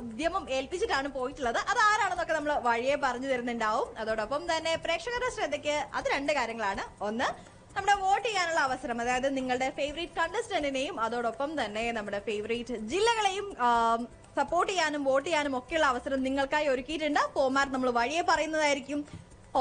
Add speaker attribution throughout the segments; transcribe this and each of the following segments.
Speaker 1: ഉദ്യമം ഏൽപ്പിച്ചിട്ടാണ് പോയിട്ടുള്ളത്. അത് ആരാണെന്നൊക്കെ നമ്മൾ വഴിയെ പറഞ്ഞു തരുന്നുണ്ടാവും. അതോടൊപ്പം തന്നെ പ്രേക്ഷകരുടെ ശ്രദ്ധയ്ക്ക് അത് 2 കാര്യങ്ങളാണ്. ഒന്ന്, നമ്മുടെ വോട്ട് ചെയ്യാനുള്ള അവസരം, അതായത് നിങ്ങളുടെ ഫേവറേറ്റ് കണ്ടസ്റ്റന്റിനെയും അതോടൊപ്പം തന്നെ നമ്മുടെ ഫേവറേറ്റ് ജില്ലകളെയും സപ്പോർട്ട് ചെയ്യാനും വോട്ട് ചെയ്യാനും ഒക്കെയുള്ള അവസരം നിങ്ങൾക്കായി ഒരുക്കിയിട്ടുണ്ട്. ഫോമാറ്റ് നമ്മൾ വഴിയെ പറയുന്നതായിരിക്കും.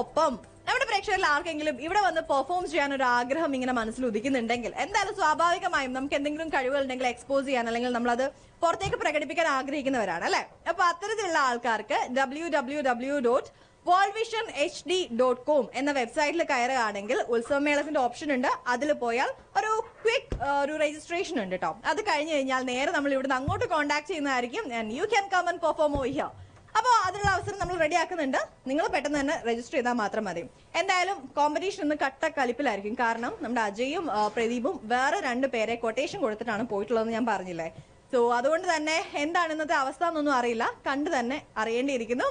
Speaker 1: ഒപ്പം നമ്മുടെ പ്രേക്ഷകരിൽ ആർക്കെങ്കിലും ഇവിടെ വന്ന് പെർഫോം ചെയ്യാൻ ഒരു ആഗ്രഹം ഇങ്ങനെ മനസ്സിൽ ഉദിക്കുന്നുണ്ടെങ്കിൽ എന്തായാലും സ്വാഭാവികമായും നമുക്ക് എന്തെങ്കിലും കഴിവുകൾ ഉണ്ടെങ്കിൽ എക്സ്പോസ് ചെയ്യാൻ അല്ലെങ്കിൽ നമ്മളത് പുറത്തേക്ക് പ്രകടിപ്പിക്കാൻ ആഗ്രഹിക്കുന്നവരാണ് അല്ലെ. അപ്പൊ അത്തരത്തിലുള്ള ആൾക്കാർക്ക് www.worldvisionhd.com എന്ന വെബ്സൈറ്റിൽ കയറുകയാണെങ്കിൽ ഉത്സവമേളത്തിന്റെ ഓപ്ഷൻ ഉണ്ട്. അതിൽ പോയാൽ ഒരു ക്വിക്ക് ഒരു രജിസ്ട്രേഷൻ ഉണ്ട് കേട്ടോ. അത് കഴിഞ്ഞ് കഴിഞ്ഞാൽ നേരെ നമ്മൾ ഇവിടുന്ന് അങ്ങോട്ട് കോൺടാക്ട് ചെയ്യുന്നതായിരിക്കും. And you can come and perform over here. അപ്പോൾ അതിനുള്ള അവസരം നമ്മൾ റെഡി ആക്കുന്നുണ്ട്. നിങ്ങൾ പെട്ടെന്ന് തന്നെ രജിസ്റ്റർ ചെയ്താൽ മാത്രം മതി. എന്തായാലും കോമ്പറ്റീഷൻ ഇന്ന് കട്ട കലിപ്പിലായിരിക്കും. കാരണം നമ്മുടെ അജയും പ്രദീപും വേറെ 2 പേരെ കൊട്ടേഷൻ കൊടുത്തിട്ടാണ് പോയിട്ടുള്ളതെന്ന് ഞാൻ പറഞ്ഞില്ലേ. സോ അതുകൊണ്ട് തന്നെ എന്താണ് ഇന്നത്തെ അവസ്ഥ എന്നൊന്നും അറിയില്ല, കണ്ടു തന്നെ അറിയേണ്ടിയിരിക്കുന്നു.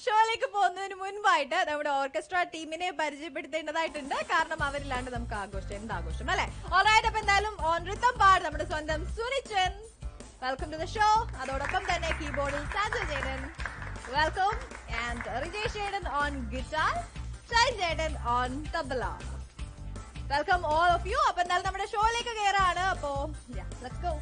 Speaker 1: ഷോയിലേക്ക് പോകുന്നതിന് മുൻപായിട്ട് നമ്മുടെ ഓർക്കസ്ട്ര ടീമിനെ പരിചയപ്പെടുത്തേണ്ടതായിട്ടുണ്ട്. കാരണം അവരില്ലാണ്ട് നമുക്ക് ആഘോഷം എന്താഘോഷം അല്ലെ. ഓൾറൈറ്റ്, അപ്പൊ എന്തായാലും ഓൺ റിതം പാട് നമ്മുടെ സ്വന്തം Sunichan, welcome to the show. അതോടൊപ്പം തന്നെ കീബോർഡിൽ Saju Jaden, welcome. And Rijesh Jaden on guitar, Shine Jaden on tabla. Welcome all of you. അപ്പൊ എന്തായാലും നമ്മുടെ ഷോയിലേക്ക് കയറാണ്. അപ്പോ ലെറ്റ്സ് ഗോ.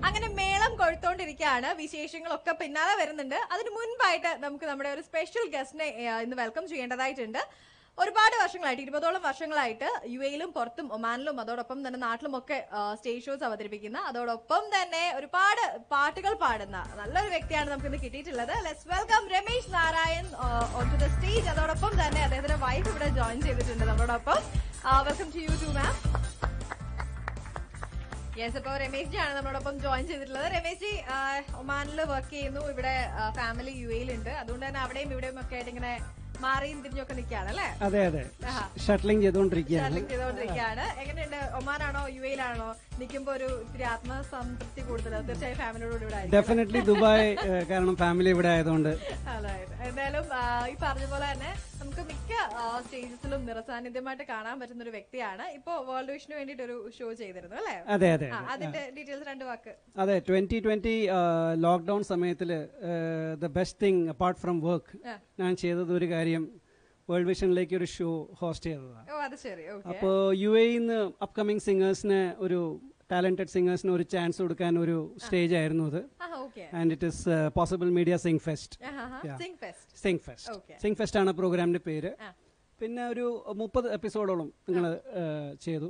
Speaker 1: അങ്ങനെ മേളം കൊഴുത്തോണ്ടിരിക്കുകയാണ്. വിശേഷങ്ങളൊക്കെ പിന്നാലെ വരുന്നുണ്ട്. അതിന് മുൻപായിട്ട് നമുക്ക് നമ്മുടെ ഒരു സ്പെഷ്യൽ ഗസ്റ്റിനെ ഇന്ന് വെൽക്കം ചെയ്യേണ്ടതായിട്ടുണ്ട്. ഒരുപാട് വർഷങ്ങളായിട്ട് 20ഓളം വർഷങ്ങളായിട്ട് UAE-ലും പുറത്തും ഒമാനിലും അതോടൊപ്പം തന്നെ നാട്ടിലുമൊക്കെ സ്റ്റേജ് ഷോസ് അവതരിപ്പിക്കുന്ന അതോടൊപ്പം തന്നെ ഒരുപാട് പാട്ടുകൾ പാടുന്ന നല്ലൊരു വ്യക്തിയാണ് നമുക്ക് ഇന്ന് കിട്ടിയിട്ടുള്ളത്. Let's welcome Ramesh Narayan on to the stage. അതോടൊപ്പം തന്നെ അദ്ദേഹത്തിന്റെ വൈഫ് ഇവിടെ ജോയിൻ ചെയ്തിട്ടുണ്ട് നമ്മളോടൊപ്പം. Welcome to you too ma'am. Yes, അപ്പൊ രമേശ് ജി ആണ് നമ്മളോടൊപ്പം ജോയിൻ ചെയ്തിട്ടുള്ളത്. രമേശ് ജി ഒമാനിൽ വർക്ക് ചെയ്യുന്നു, ഇവിടെ ഫാമിലി UAE-ലുണ്ട്. അതുകൊണ്ട് തന്നെ അവിടെയും ഇവിടെയും ഒക്കെ ആയിട്ട് ഇങ്ങനെ മാറിയും തിരിഞ്ഞൊക്കെ നിൽക്കുകയാണ് അല്ലെ.
Speaker 2: അതെ അതെ, ഷട്ടിലിംഗ് ചെയ്തുകൊണ്ടിരിക്കുകയാണ്.
Speaker 1: എങ്ങനെയുണ്ട്? ഒമാനാണോ UAE-ലാണോ നിൽക്കുമ്പോ ഒരു ഇത്തിരി ആത്മസംതൃപ്തി കൂടുതൽ? തീർച്ചയായും ഫാമിലിയോട് ഇവിടെ
Speaker 2: ഡെഫിനറ്റ്ലി ദുബായ്, കാരണം ഫാമിലി ഇവിടെ ആയതുകൊണ്ട്.
Speaker 1: എന്തായാലും ഈ പറഞ്ഞ പോലെ തന്നെ നമുക്ക് മിക്ക സ്റ്റേജസിലും നിറസാന്നിധ്യമായിട്ട് കാണാൻ പറ്റുന്ന ഒരു വ്യക്തിയാണ്. ഇപ്പൊ വേൾഡ് വിഷന് വേണ്ടിട്ട് ഒരു ഷോ ചെയ്തിരുന്നു അല്ലെ.
Speaker 2: അതെ അതെ,
Speaker 1: അതിന്റെ ഡീറ്റെയിൽസ് 2 വാക്ക്.
Speaker 2: അതെ, 2020 ലോക്ക്ഡൌൺ സമയത്തില് the best thing apart from work ഞാൻ ചെയ്തത് ഒരു കാര്യം വേൾഡ് വിഷനിലേക്ക് ഒരു ഷോ ഹോസ്റ്റ് ചെയ്തതാണ്. അപ്പോ UAE-ന്ന് അപ്കമിങ് സിംഗേഴ്സിന് ഒരു ടാലന്റഡ് സിംഗേഴ്സിന് ഒരു ചാൻസ് കൊടുക്കാൻ ഒരു സ്റ്റേജ് ആയിരുന്നു അത്. And it is possible media Singh fest. Singh fest ആണ് പ്രോഗ്രാമിന്റെ പേര്. പിന്നെ ഒരു 30 എപ്പിസോഡോളം നിങ്ങൾ ചെയ്തു.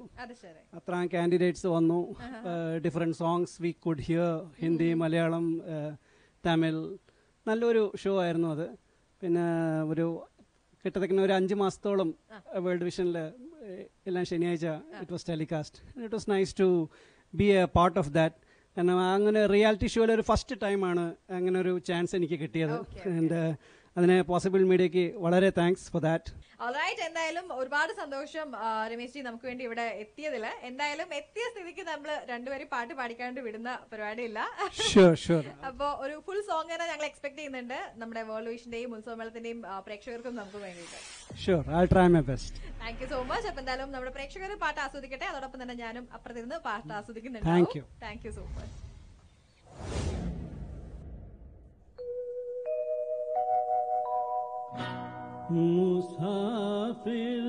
Speaker 2: അത്ര കാൻഡിഡേറ്റ്സ് വന്നു. Different songs we could here, Hindi, Malayalam, Tamil. നല്ലൊരു ഷോ ആയിരുന്നു അത്. പിന്നെ ഒരു കിട്ടത്തക്കുന്ന ഒരു 5 മാസത്തോളം വേൾഡ് വിഷനിൽ എല്ലാം ശനിയാഴ്ച it was telecast. It was nice to be a part of that. കാരണം അങ്ങനെ റിയാലിറ്റി ഷോയിൽ ഒരു ഫസ്റ്റ് ടൈമാണ് അങ്ങനെ ഒരു ചാൻസ് എനിക്ക് കിട്ടിയത്. ആൻഡ് അതിന് പോസിബിൾ മീഡിയക്ക് വളരെ താങ്ക്സ് ഫോർ ദാറ്റ്.
Speaker 1: എന്തായാലും ഒരുപാട് സന്തോഷം രമേശ് ജി നമുക്ക് വേണ്ടി ഇവിടെ എത്തിയതില്. എന്തായാലും എത്തിയ സ്ഥിതിക്ക് നമ്മൾ 2 പേരും പാട്ട് പാടിക്കാണ്ട് വിടുന്ന പരിപാടിയില്ല. അപ്പൊ ഒരു ഫുൾ സോങ് തന്നെ ഞങ്ങൾ എക്സ്പെക്ട് ചെയ്യുന്നുണ്ട് നമ്മുടെ വേൾഡ് വിഷന്റെയും ഉത്സവമേളത്തിന്റെയും പ്രേക്ഷകർക്കും നമുക്ക് വേണ്ടിയിട്ട്. Thank you so much. അപ്പൊ എന്തായാലും നമ്മുടെ പ്രേക്ഷകർ പാട്ട് ആസ്വദിക്കട്ടെ. അതോടൊപ്പം തന്നെ ഞാനും അപ്പുറത്തിരുന്ന് പാട്ട് ആസ്വദിക്കുന്നുണ്ട്. Thank you so much.
Speaker 3: मुसाफिर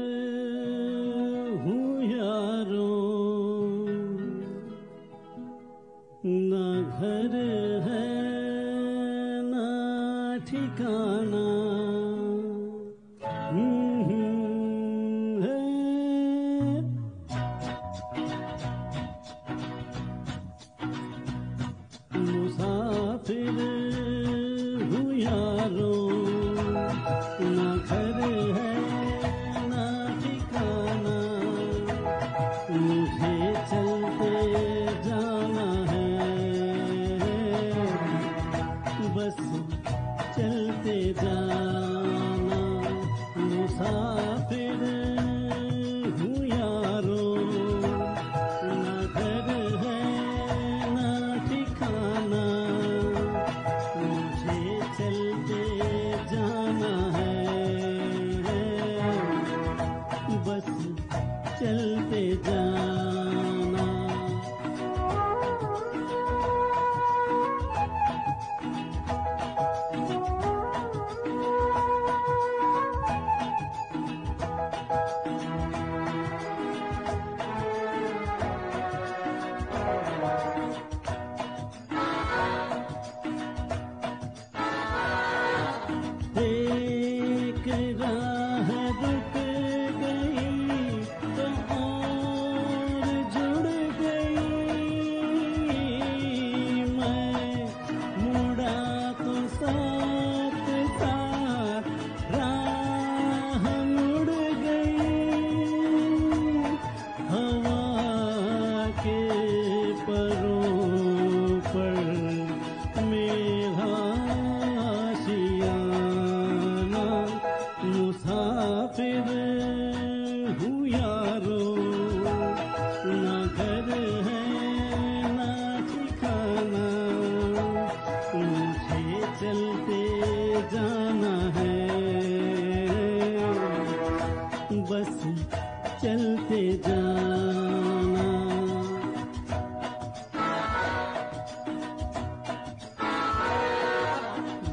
Speaker 3: हूँ यारों, न घर है न ठिकाना, है मुसाफिर हूँ यारों, न घर है न ठिकाना, मुझे चलते जाना है, बस चलते जाना।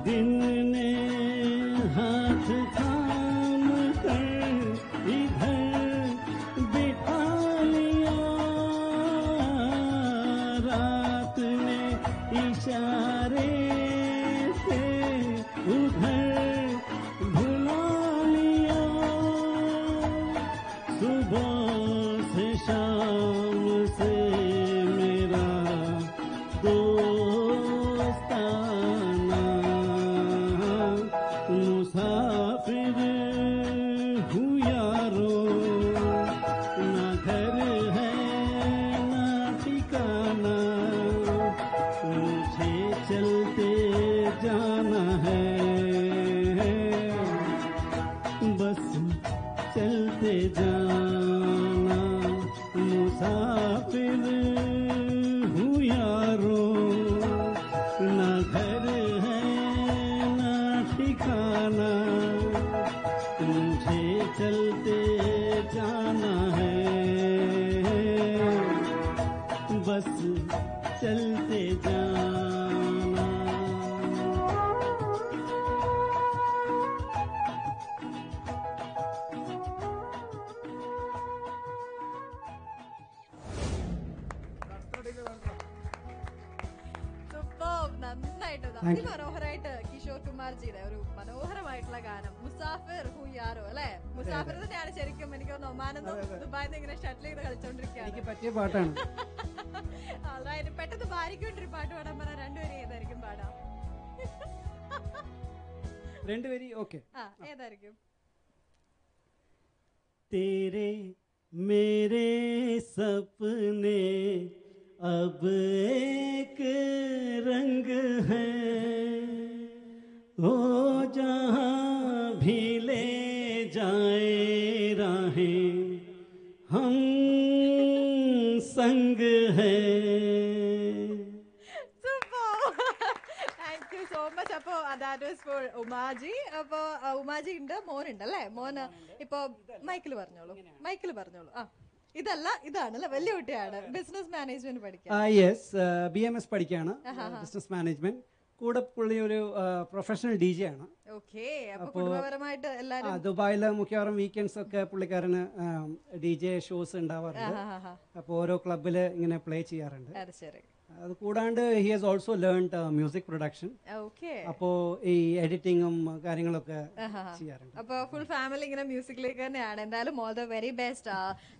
Speaker 3: दिन ने हाथ थाम कर इधर बिठा लिया, रात ने इशारे से उधर भुला लिया, सुबह से शाम से मेरा दोस्ताना, मुसाफिर हूँ यारो, ना घर है ना ठिकाना, मुझे चलते जाना है, बस चलते जाना, मुसाफिर हूँ यारो, ना घर है ना ठिकाना, मुझे चलते जाना है, बस चलते जाना।
Speaker 1: നന്നായിട്ട് അതിമനോഹരമായിട്ട് കിഷോർ കുമാർജിയുടെ ഒരു മനോഹരമായിട്ടുള്ള ഗാനം മുസാഫിർ ഹു യാറോ അല്ലെ. മുസാഫിർ തന്നെയാണ് ശരിക്കും എനിക്ക് തോന്നുന്നു ഒമാനെന്നും ദുബായിന്ന് ഇങ്ങനെ ഷട്ടിൽ ചെയ്ത് കളിച്ചോണ്ടിരിക്കുകയാണ്.
Speaker 2: എനിക്ക് പറ്റിയ പാട്ടാണ്.
Speaker 1: അതായത് പെട്ടെന്ന് ഭാര്യയ്ക്കൊണ്ടൊരു പാട്ട് പാടാൻ പറഞ്ഞാൽ രണ്ടുപേരും ഏതായിരിക്കും പാടാം?
Speaker 2: രണ്ടുപേരി ഓക്കെ.
Speaker 1: ഏതായിരിക്കും?
Speaker 3: तेरे मेरे सपने अब एक रंग है, ओ जहाँ भी ले जाए राहें हम संग है.
Speaker 1: Thank you so much. അപ്പൊ ദാറ്റ് വാസ് ഫോർ ഉമാജി. അപ്പൊ ഉമാജി ഉണ്ട്, മോനുണ്ട് അല്ലേ? മോന് ഇപ്പൊ മൈക്കിൽ പറഞ്ഞോളൂ. ആ ഇതല്ല, ഇതാണല്ലേ, വലിയ കുട്ടിയാണ്, ബിസിനസ് മാനേജ്മെന്റ് പഠിക്കാൻ.
Speaker 2: യെസ്, BMS പഠിക്കാണ്, ബിസിനസ് മാനേജ്മെന്റ്. കൂടെ പുള്ളി ഒരു പ്രൊഫഷണൽ DJ ആണ്.
Speaker 1: ഓക്കെ. അപ്പൊ കുടുംബപരമായിട്ട് എല്ലാരും
Speaker 2: ദുബായില് മിക്കവാറും വീക്കെൻഡ്സ് ഒക്കെ പുള്ളിക്കാരന് DJ ഷോസ് ഉണ്ടാവാറുണ്ട്. അപ്പോൾ ഓരോ ക്ലബില് ഇങ്ങനെ പ്ലേ ചെയ്യാറുണ്ട്.
Speaker 1: അത് ശരി.
Speaker 2: അത് കൂടാണ്ട് he has also learned music production.
Speaker 1: Okay.
Speaker 2: അപ്പോ ഈ എഡിറ്റിങ്ങും കാര്യങ്ങളൊക്കെ ചെയ്യാറുണ്ട്.
Speaker 1: അപ്പൊ ഫുൾ ഫാമിലി ഇങ്ങനെ മ്യൂസിക്കിലേക്ക് തന്നെയാണ്. എന്തായാലും all the very best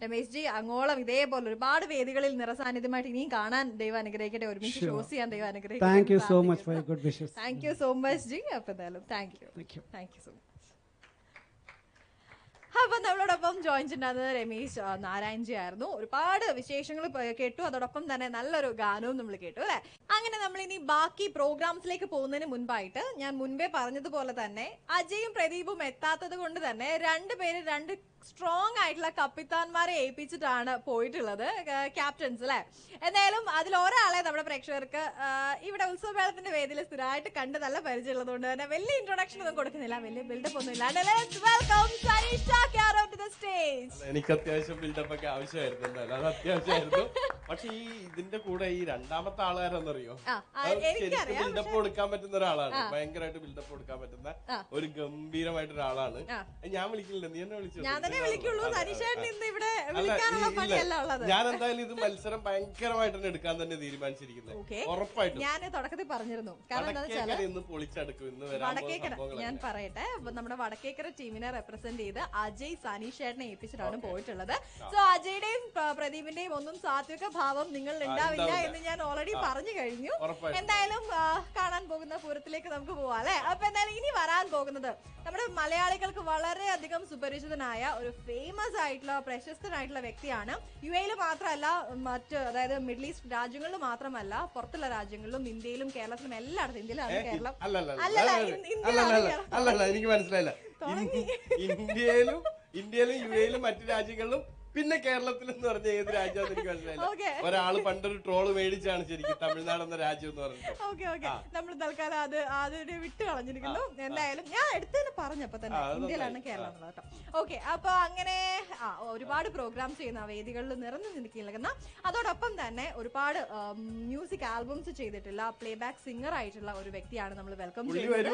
Speaker 1: Ramesh G. അങ്ങോളം ഇതേപോലെ ഒരുപാട് വേദികളിൽ നിറസാന്നിധ്യമായിട്ട് ഇനിയും കാണാൻ ദൈവം അനുഗ്രഹിക്കട്ടെ, ഒരുമിച്ച് ഷോസ് ചെയ്യാൻ ദൈവം അനുഗ്രഹിക്കട്ടെ.
Speaker 2: Thank you so much for good wishes.
Speaker 1: Thank you so much G. അപ്പൊ എന്തായാലും താങ്ക് യു സോ മച്ച്. അപ്പൊ നമ്മളോടൊപ്പം ജോയിൻ ചെയ്തിട്ടുണ്ടായിരുന്നത് രമേശ് നാരായൺജി ആയിരുന്നു. ഒരുപാട് വിശേഷങ്ങൾ കേട്ടു, അതോടൊപ്പം തന്നെ നല്ലൊരു ഗാനവും നമ്മൾ കേട്ടു അല്ലെ. അങ്ങനെ നമ്മൾ ഇനി ബാക്കി പ്രോഗ്രാംസിലേക്ക് പോകുന്നതിന് മുൻപായിട്ട് ഞാൻ മുൻപേ പറഞ്ഞതുപോലെ തന്നെ അജയും പ്രദീപും എത്താത്തത് കൊണ്ട് തന്നെ രണ്ടുപേര് രണ്ട് സ്ട്രോങ് ആയിട്ടുള്ള കപ്പിത്താന്മാരെ ഏൽപ്പിച്ചിട്ടാണ് പോയിട്ടുള്ളത്, ക്യാപ്റ്റൻസ് അല്ലെ. എന്തായാലും അതിൽ ഒരാളെ നമ്മുടെ പ്രേക്ഷകർക്ക് ഇവിടെ ഉത്സവമേളത്തിന്റെ വേദിയിൽ സ്ഥിരമായിട്ട് കണ്ട് നല്ല പരിചയമുള്ളത് കൊണ്ട് തന്നെ വലിയ ഇൻട്രൊഡക്ഷൻ ഒന്നും കൊടുക്കുന്നില്ല, വലിയ ബിൽഡപ്പ് ഒന്നും ഇല്ലാണ്ട് വെൽക്കം സനീഷ ക്യാരോ ടു ദ സ്റ്റേജ്.
Speaker 4: എനിക്ക് അത്യാവശ്യം ബിൽഡപ്പ് ഒക്കെ ആവശ്യമായിരുന്നു, എന്തായാലും അത് അത്യാവശ്യമായിരുന്നു. പക്ഷെ ഈ ഇതിന്റെ കൂടെ ഈ രണ്ടാമത്തെ ആളാരെന്നറിയോ, ബിൽഡപ്പ് കൊടുക്കാൻ പറ്റുന്ന ഒരാളാണ്, ഭയങ്കരമായിട്ട് ബിൽഡപ്പ് കൊടുക്കാൻ പറ്റുന്ന ഒരു ഗംഭീരമായിട്ട് ഒരാളാണ്. ഞാൻ വിളിക്കില്ല, നീ എന്നെ വിളിച്ചു.
Speaker 1: ഞാൻ
Speaker 4: എന്തായാലും ഇത് മത്സരം ഭയങ്കരമായിട്ട് തന്നെ എടുക്കാൻ തന്നെ തീരുമാനിച്ചിരിക്കുന്നത്, ഉറപ്പായിട്ടും.
Speaker 1: ഞാൻ തുടക്കത്തിൽ പറഞ്ഞിരുന്നു, കാരണം
Speaker 4: ഇന്ന് പൊളിച്ചെടുക്കും. ഇന്ന്
Speaker 1: വടക്കേക്കര ഞാൻ പറയട്ടെ, നമ്മുടെ വടക്കേക്കര ടീമിനെ റെപ്രസെന്റ് ചെയ്ത് അജയ് സനീഷേട്ടനെ ഏൽപ്പിച്ചിട്ടാണ് പോയിട്ടുള്ളത്. സോ അജയുടെയും പ്രദീപിന്റെയും ഒന്നും സാത്വിക ഭാവം നിങ്ങൾ ഉണ്ടാവില്ല എന്ന് ഞാൻ ഓൾറെഡി പറഞ്ഞു കഴിഞ്ഞു. എന്തായാലും കാണാൻ പോകുന്ന പൂരത്തിലേക്ക് നമുക്ക് പോവാം അല്ലെ. അപ്പൊ എന്തായാലും ഇനി വരാൻ പോകുന്നത് നമ്മുടെ മലയാളികൾക്ക് വളരെയധികം സുപരിചിതനായ ഒരു ഫേമസ് ആയിട്ടുള്ള പ്രശസ്തനായിട്ടുള്ള വ്യക്തിയാണ്. UAE മാത്രമല്ല, മറ്റ് അതായത് മിഡിൽ ഈസ്റ്റ് രാജ്യങ്ങളിൽ മാത്രമല്ല, പുറത്തുള്ള രാജ്യങ്ങളിലും ഇന്ത്യയിലും കേരളത്തിലും എല്ലായിടത്തും. ഇന്ത്യയിലാണ് കേരളം,
Speaker 4: അല്ലല്ല എനിക്ക് മനസ്സിലായില്ല. ഇന്ത്യയിലും UAE-ലും മറ്റു രാജ്യങ്ങളിലും പിന്നെ കേരളത്തിൽ എന്ന് പറഞ്ഞ ഏത് രാജ്യമാണെന്ന് എനിക്ക് മനസ്സിലായില്ല. ഒരാള് പണ്ടൊരു ട്രോള് മേടിച്ചാണ് ശരിക്കും തമിഴ്നാട് എന്ന രാജ്യം എന്ന് പറഞ്ഞത്.
Speaker 1: ഓക്കെ നമ്മൾ തൽക്കാലം അതൊരു വിട്ട് കളഞ്ഞിരിക്കുന്നു. എന്തായാലും ഞാൻ എടുത്തതിന് പറഞ്ഞപ്പോ തന്നെ ഇന്ത്യയിലാണ് കേരളം എന്നുള്ളത് കേട്ടോ. ഓക്കെ, അപ്പൊ അങ്ങനെ ഒരുപാട് പ്രോഗ്രാം ചെയ്യുന്ന വേദികളിൽ നിറഞ്ഞു നിൽക്കുന്ന അതോടൊപ്പം തന്നെ ഒരുപാട് മ്യൂസിക് ആൽബംസ് ചെയ്തിട്ടുള്ള പ്ലേ ബാക്ക് സിംഗർ ആയിട്ടുള്ള ഒരു വ്യക്തിയാണ് നമ്മൾ വെൽക്കം ചെയ്യുന്നത്.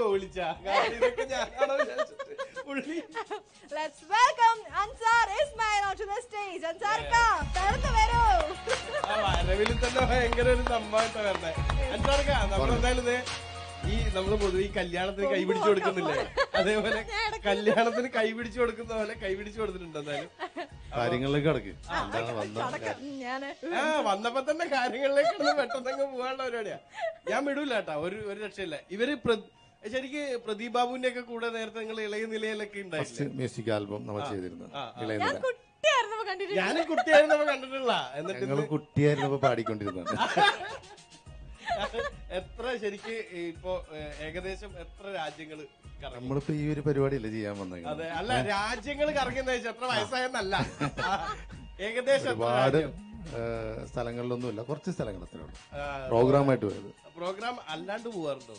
Speaker 1: Let's welcome Ansar Ismail onto the stage. Ansar ka തരന്നു വരൂ.
Speaker 4: വരവിൽ തന്നെ ഭയങ്കര ഒരു സംഭവമായിട്ട് വരണേ. അൻസാർ കാ നമ്മളെന്തായാലും നമ്മള് പൊതുവെ ഈ കല്യാണത്തിന് കൈപിടിച്ചു കൊടുക്കുന്നില്ലേ, അതേപോലെ കല്യാണത്തിന് കൈപിടിച്ചു കൊടുക്കുന്ന പോലെ കൈപിടിച്ചു കൊടുത്തിട്ടുണ്ട്. എന്തായാലും
Speaker 5: കാര്യങ്ങളിലേക്ക് കിടക്കും.
Speaker 4: വന്നപ്പോ തന്നെ കാര്യങ്ങളിലേക്ക് പെട്ടെന്ന് പോകാനുള്ള പരിപാടിയാ. ഞാൻ വിടൂല കേട്ടാ, ഒരു രക്ഷയില്ല. ഇവര് ശരിക്ക് പ്രദീപ് ബാബുവിന്റെ ഒക്കെ കൂടെ നേരത്തെ നിങ്ങൾ ഇളയ നിലയിലൊക്കെ ഉണ്ടായിരുന്നു
Speaker 5: മ്യൂസിക് ആൽബം നമ്മൾ ചെയ്തിരുന്നു.
Speaker 4: ഞാനും കുട്ടിയായിരുന്നപ്പോ കണ്ടിട്ടുള്ള.
Speaker 5: എന്നിട്ട് കുട്ടിയായിരുന്നപ്പോ പാടിക്കൊണ്ടിരുന്നത്.
Speaker 4: എത്ര ശരിക്ക് ഇപ്പൊ ഏകദേശം എത്ര രാജ്യങ്ങള്
Speaker 5: നമ്മളിപ്പോ ഈ ഒരു പരിപാടിയല്ലേ ചെയ്യാൻ വന്നത്?
Speaker 4: അതെ, അല്ല രാജ്യങ്ങൾ കറങ്ങുന്ന എത്ര വയസ്സായെന്നല്ല, ഏകദേശം
Speaker 5: ഒരുപാട് സ്ഥലങ്ങളിലൊന്നുമില്ല, കുറച്ച് സ്ഥലങ്ങളത്രേ പ്രോഗ്രാമായിട്ട് പോയത്.
Speaker 4: പ്രോഗ്രാം അല്ലാണ്ട് പോവാറുണ്ടോ?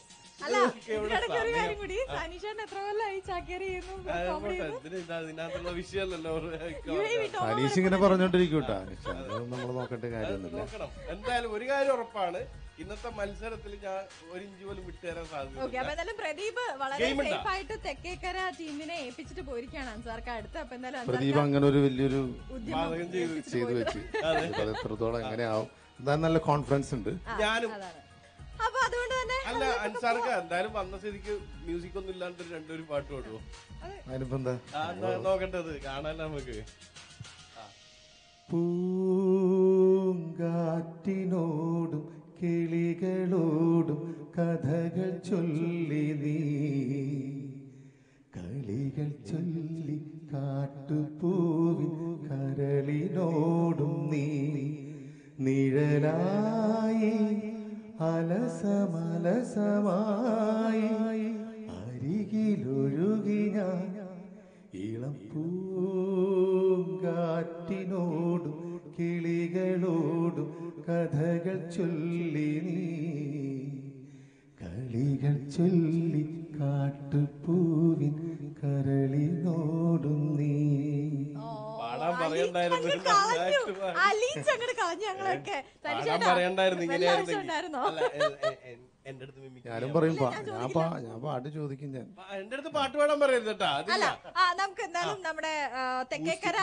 Speaker 4: ഇതിനകത്തുള്ള വിഷയമല്ലോ.
Speaker 5: അനീഷ് ഇങ്ങനെ പറഞ്ഞോണ്ടിരിക്കും കേട്ടോ, നമ്മൾ നോക്കേണ്ട കാര്യമൊന്നുമില്ല.
Speaker 4: എന്തായാലും ഒരു കാര്യം ഉറപ്പാണ്, ഇന്നത്തെ മത്സരത്തിൽ ഞാൻ ഒരു ഇഞ്ച് പോലും വിട്ടുതരാൻ സാധ്യത.
Speaker 1: പ്രദീപ് വളരെ സേഫ് ആയിട്ട് തെക്കേക്കര ടീമിനെ ഏൽപ്പിച്ചിട്ട് പോയിരിക്കുകയാണ് അൻസാർക്ക് അടുത്ത്. അപ്പൊ എന്തായാലും
Speaker 5: പ്രദീപ് അങ്ങനെ ഒരു വലിയൊരു ചെയ്തു വെച്ച് അത് എത്രത്തോളം എങ്ങനെയാവും എന്തായാലും നല്ല കോൺഫിഡൻസ് ഉണ്ട്.
Speaker 4: ഞാനും
Speaker 1: അപ്പൊ അതുകൊണ്ട് തന്നെ
Speaker 4: അല്ല അൻസാർക്ക് എന്തായാലും വന്ന സ്ഥിതിക്ക് മ്യൂസിക് ഒന്നും ഇല്ലാണ്ട് രണ്ടൊരു പാട്ട് പാടുവോ?
Speaker 5: അതിനിപ്പോ എന്താ
Speaker 4: നോക്കണ്ടത് കാണാൻ നമുക്ക്.
Speaker 5: പൂങ്കാറ്റിനോടും കിളികളോടും കഥകൾ ചൊല്ലി നീ, കളികൾ ചൊല്ലി കാട്ടുപൂവിൻ കരളിനോടും നീ, നിഴലായി അലസമലസമായി അരികിലൊഴുകി ഞാൻ, ഇളം പൂങ്കാറ്റിനോടും കിളികളോടും കഥകൾ ചൊല്ലി നീ, കളികൾ ചൊല്ലി കാട്ടുപൂവിൻ കരളിനോടും നീ.
Speaker 4: പറയണ്ടായിരുന്നു ഇങ്ങനെയായിരുന്നു. എന്റെ അടുത്ത്
Speaker 5: ഞാനും പറയും, ഞാൻ പാട്ട് ചോദിക്കും. ഞാൻ
Speaker 4: എന്റെ അടുത്ത് പാട്ട് പാടാൻ പറയരുത് കേട്ടാ.
Speaker 1: നമുക്ക് എന്തായാലും നമ്മുടെ തെക്കേക്കര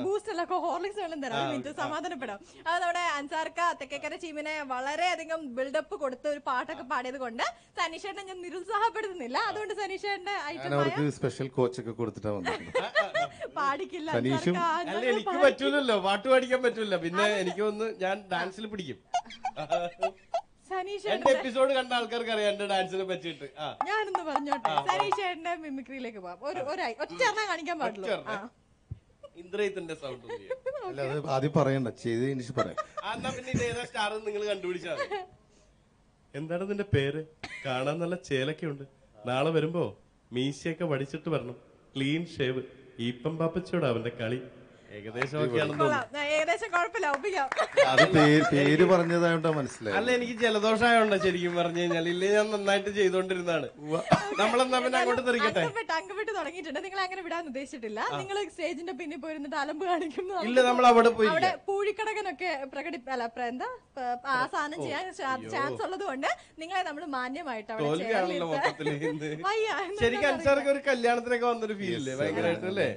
Speaker 1: ബൂസ്റ്റ് അല്ല ഹോർലിക്സ് വെള്ളം തരാം, മിനിറ്റ് സമാധാനപ്പെടാം. അത് നമ്മുടെ അൻസാർക്ക തെക്കേക്കര ടീമിനെ വളരെയധികം ബിൽഡപ്പ് കൊടുത്ത് ഒരു പാട്ടൊക്കെ പാടിയത് കൊണ്ട് സനീഷേട്ടനെ ഞാൻ നിരുത്സാഹപ്പെടുത്തുന്നില്ല. അതുകൊണ്ട് സനീഷേട്ടന്റെ
Speaker 5: ഐറ്റം സ്പെഷ്യൽ കോച്ചൊക്കെ കൊടുത്തിട്ടാ
Speaker 1: പാടിക്കില്ല.
Speaker 4: എനിക്ക് പറ്റൂലല്ലോ, പാട്ട് പാടിക്കാൻ പറ്റൂല. പിന്നെ എനിക്ക് ഒന്ന് ഞാൻ ഡാൻസിൽ പിടിക്കും. എന്റെ എപ്പിസോഡ് കണ്ട ആൾക്കാർക്ക് അറിയാം എന്റെ ഡാൻസിനെ പറ്റിയിട്ട്.
Speaker 1: ഞാനൊന്ന് പറഞ്ഞോട്ടെ, സനീഷേട്ടന്റെ മിമിക്രിയിലേക്ക് പോവാം. ഒറ്റ കാണിക്കാൻ പാടുള്ളൂ.
Speaker 4: ഇന്ദ്രജിത്തിന്റെ സൗണ്ട്
Speaker 5: ആദ്യം പറയണ്ട, ചെയ്ത് എനിക്ക് പറയാം.
Speaker 4: എന്നാ പിന്നെ ഇതേതാ സ്റ്റാർ നിങ്ങൾ കണ്ടുപിടിച്ചാൽ. എന്താണ് നിന്റെ പേര്? കാണാൻ നല്ല ചേലൊക്കെ ഉണ്ട്. നാളെ വരുമ്പോ മീശയൊക്കെ വടിച്ചിട്ട് വരണം. Clean shave. ഈപ്പം പാപ്പച്ചോടാ അവന്റെ കളി. ഏകദേശം
Speaker 1: കുഴപ്പമില്ല.
Speaker 5: അത് പേര് പറഞ്ഞതായോണ്ടാ മനസ്സിലായി.
Speaker 4: അല്ല, എനിക്ക് ജലദോഷമായോണ്ടാ ശരിക്കും പറഞ്ഞു കഴിഞ്ഞാൽ. ഇല്ലേ ഞാൻ നന്നായിട്ട് ചെയ്തോണ്ടിരുന്നാണ്. നമ്മളെന്നാ പിന്നെ അങ്ങോട്ട് തെറിക്കട്ടെ.
Speaker 1: അങ്കപ്പെട്ട് തുടങ്ങിയിട്ടുണ്ട്. നിങ്ങൾ അങ്ങനെ വിടാൻ ഉദ്ദേശിച്ചിട്ടില്ല. നിങ്ങൾ സ്റ്റേജിന്റെ പിന്നിൽ പോയിരുന്നിട്ട് അലമ്പ് കാണിക്കുന്നു.
Speaker 4: ഇല്ല, നമ്മൾ അവിടെ പോയി
Speaker 1: അവിടെ പൂഴിക്കടകനൊക്കെ എന്താ ആ സാധനം ചെയ്യാൻ ചാൻസ് ഉള്ളത് കൊണ്ട് നിങ്ങളെ നമ്മൾ മാന്യമായിട്ട്
Speaker 4: ശരിക്കും അൻസാർക്ക് ഒരു കല്യാണത്തിനൊക്കെ വന്നൊരു ഫീലില്ലേ ഭയങ്കരമായിട്ട് അല്ലേ?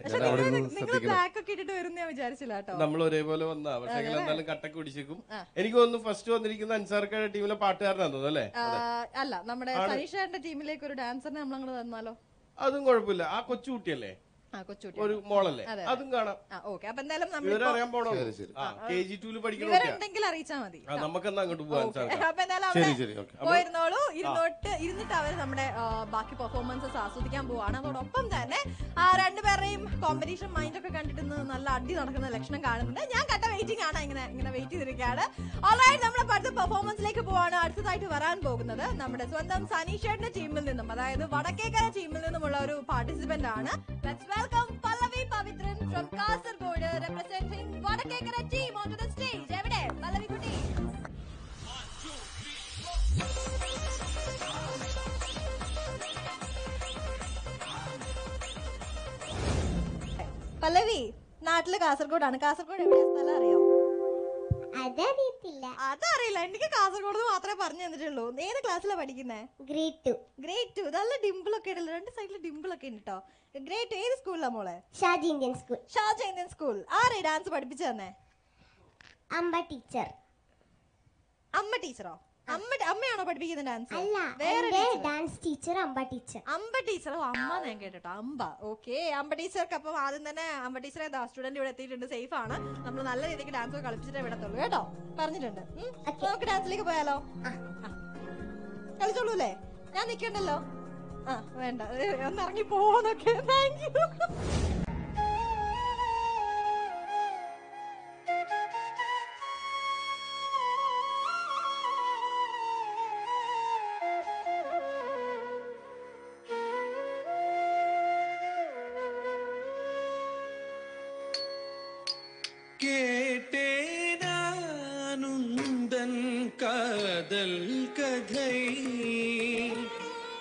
Speaker 1: നിങ്ങൾ ബ്ലാക്ക് ഒക്കെ ഇട്ടിട്ട് വരുന്ന വിചാരിച്ചില്ല കേട്ടോ.
Speaker 4: നമ്മൾ ഒരേപോലെ വന്നാ, പക്ഷെ എന്തായാലും കട്ടക്ക് പിടിച്ചേക്കും. എനിക്ക് തോന്നുന്നു ഫസ്റ്റ് വന്നിരിക്കുന്ന അൻസാർക്കാരുടെ ടീമിലെ പാട്ടുകാരനാന്ന് തോന്നുന്നു അല്ലേ?
Speaker 1: അല്ല, നമ്മുടെ സനീഷേട്ടന്റെ ടീമിലേക്ക് ഒരു ഡാൻസറിനെ നമ്മളങ്ങോട്ട് തന്നാലോ?
Speaker 4: അതും കുഴപ്പമില്ല. ആ കൊച്ചുകുട്ടിയല്ലേ, ഒരു മോളല്ലേ, അതും കാണാം.
Speaker 1: അപ്പൊ എന്തായാലും
Speaker 4: അറിയാൻ പോണോ? KG2 പഠിക്കണോ?
Speaker 1: അറിയിച്ചാൽ മതി.
Speaker 4: നമുക്കെന്നാ അങ്ങോട്ട് പോവാൻ.
Speaker 1: അപ്പൊ എന്തായാലും പോയിരുന്നോളൂ. ഇരുന്നിട്ട് അവര് നമ്മുടെ ബാക്കി പെർഫോമൻസസ് ആസ്വദിക്കാൻ പോവാണ്. അതോടൊപ്പം തന്നെ രണ്ടുപേരുടെയും കോമ്പറ്റീഷൻ മൈൻഡ് ഒക്കെ കണ്ടിട്ട് നല്ല അടി നടക്കുന്ന ലക്ഷണം കാണുന്നുണ്ട്. ഞാൻ കട്ട വെയിറ്റിംഗ് ആണ്, ഇങ്ങനെ വെയിറ്റ് ചെയ്തിരിക്കുകയാണ്. ഓൾറൈറ്റ്, നമ്മൾ അടുത്ത പെർഫോമൻസിലേക്ക് പോവാണ്. അടുത്തതായിട്ട് വരാൻ പോകുന്നത് നമ്മുടെ സ്വന്തം സനീഷേട്ടന്റെ ടീമിൽ നിന്നും, അതായത് വടക്കേക്കര ടീമിൽ നിന്നുമുള്ള ഒരു പാർട്ടിസിപ്പന്റ് ആണ്. Let's welcome Pallavi. Pallavi Pavitran from Kasaragod representing Vadakekara team onto the stage. എവിടെ പല്ലവി കുട്ടി? പല്ലവി, നാട്ടില് കാസർഗോഡാണ്. കാസർഗോഡ് എവിടെയാ സ്ഥലം അറിയോ?
Speaker 6: അതറിയത്തില്ല.
Speaker 1: അതറിയില്ല. എനിക്ക് കാസർഗോഡ് മാത്രമേ പറഞ്ഞു തന്നിട്ടുള്ളൂ. ഏത് ക്ലാസ്സിലാ പഠിക്കുന്നേ?
Speaker 6: ഗ്രേഡ് 2.
Speaker 1: ഗ്രേഡ് 2. നല്ല ഡിംപിൾ ഒക്കെ ഉണ്ടല്ലോ, രണ്ട് സൈഡിൽ ഡിംപിൾ ഒക്കെ ഉണ്ട് കേട്ടോ. ഗ്രേഡ് 2 ഏത് സ്കൂളിലാ മോളെ?
Speaker 6: Shaji Indian school.
Speaker 1: Shaja Indian school. ആരെ ഡാൻസ് പഠിപ്പിച്ചു തന്നെ?
Speaker 6: അമ്മ ടീച്ചർ.
Speaker 1: അമ്മ ടീച്ചറോ? അമ്മയാണോ പഠിപ്പിക്കുന്ന ഡാൻസ്?
Speaker 6: അല്ല,
Speaker 1: വേറെ
Speaker 6: ഡാൻസ് ടീച്ചർ അമ്പ ടീച്ചർ.
Speaker 1: അമ്പ ടീച്ചറോ? അമ്മ ഞാൻ കേട്ടോ. അമ്പ. ഓക്കെ. അമ്പ ടീച്ചർക്ക് അപ്പം ആദ്യം തന്നെ അമ്പ ടീച്ചറെ സ്റ്റുഡന്റ് ഇവിടെ എത്തിയിട്ടുണ്ട്. സേഫ് ആണ്. നമ്മൾ നല്ല രീതിക്ക് ഡാൻസ് കളിപ്പിച്ചിട്ടേ വിടത്തുള്ളൂ കേട്ടോ. പറഞ്ഞിട്ടുണ്ട്. നമുക്ക് ഡാൻസിലേക്ക് പോയാലോ? കളിച്ചോളൂ അല്ലേ? ഞാൻ നിക്കണ്ടല്ലോ. വേണ്ട, ഒന്ന് ഇറങ്ങി പോന്നൊക്കെ. Thank you.
Speaker 3: கேட்டேனானுந்தன் காதல் கதை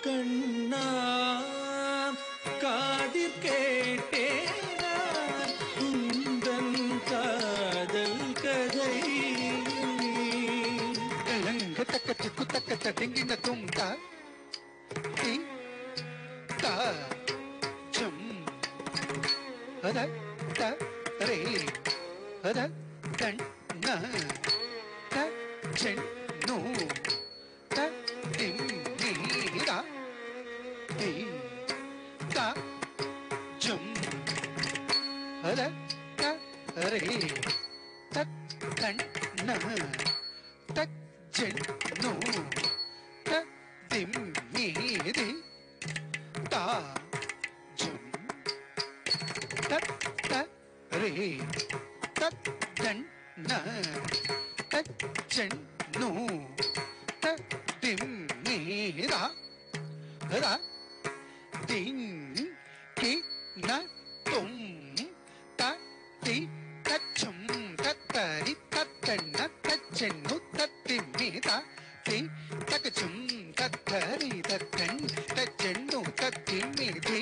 Speaker 3: கண்ணா காதில் கேட்டேனான் உந்தன் காதல் கதை கலங்க தக்க சிக்கு தக்க தட்டிங்கின தும்தா தி தா ஜம் அத த ரே அத தன் ந த சென் நு த திம் நீ ரா தி தா ஜம் அத த ரே த தன் ந த சென் நு த திம் நீ ரி தா ஜம் த த ரே தத் தன் ந தத் சென் நு த திம் நீ ரா ரா தின் கி ந தும் த தி தச்சம் தத்தரி தத்தன் ந தச்சென் நு தத்திம் நீ தா தி தக்கச்சம் தத்தரி தத்தன் தச்சென் நு தத்திம் நீ தி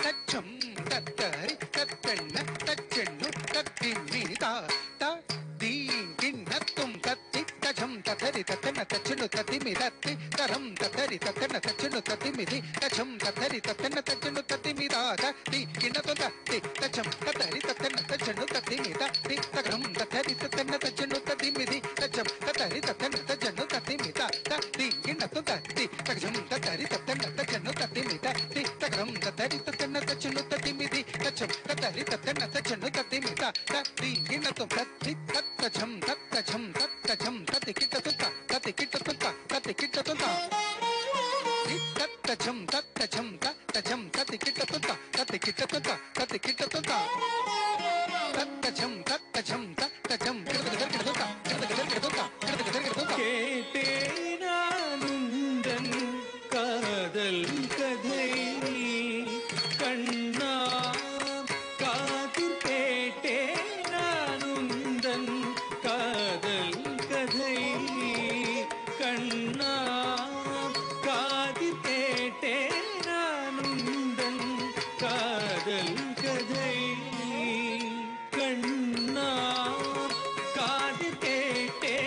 Speaker 3: தச்சம் தத்தரி தத்தன் ந தச்சென் நு தத்திம் நீ தா த தி கிண்ண தும் தத்தி தச்சம் தத்தரி தத்தன தச்சனு தத்திமி தத்தி தரம் தத்தரி தத்தன தச்சனு தத்திமி தி தச்சம் தத்தரி தத்தன தச்சனு தத்திமி தா த தி கிண்ண தும் தத்தி தச்சம் தத்தரி தத்தன தச்சனு தத்திமி த தி தரம் தத்தரி தத்தன தச்சனு தத்திமி தி தச்சம் தத்தரி தத்தன தச்சனு தத்திமி த த தி கிண்ண தும் தத்தி தச்சம் தத்தரி தத்தன தச்சனு தத்திமி த தி தரம் தத்தரி தத்தன தச்சனு தத்திமி தி தச்சம் தத்தரி தத்தன தச்சனு தத்திமி த த தி கிண்ண தும் தத்தி தச்சம் தச்சம் தச்சம் தத்தி கிட்ட தும் தத்தி கிட்ட தும் தத்தி கிட்ட தும் தி தச்சம் தச்சம் தச்சம் தத்தி கிட்ட தும் தத்தி கிட்ட தும் தத்தி கிட்ட தும் தச்சம் தச்சம் தச்சம் கேட்டேனானுந்தன் காதல் கதை கண்ணா காதில் கேட்டேனானுந்தன் காதல் கதை கண்ணா காதில் கேட்டேனானுந்தன் காதல் கதை கண்ணா காதில் கேட்டேனானுந்தன்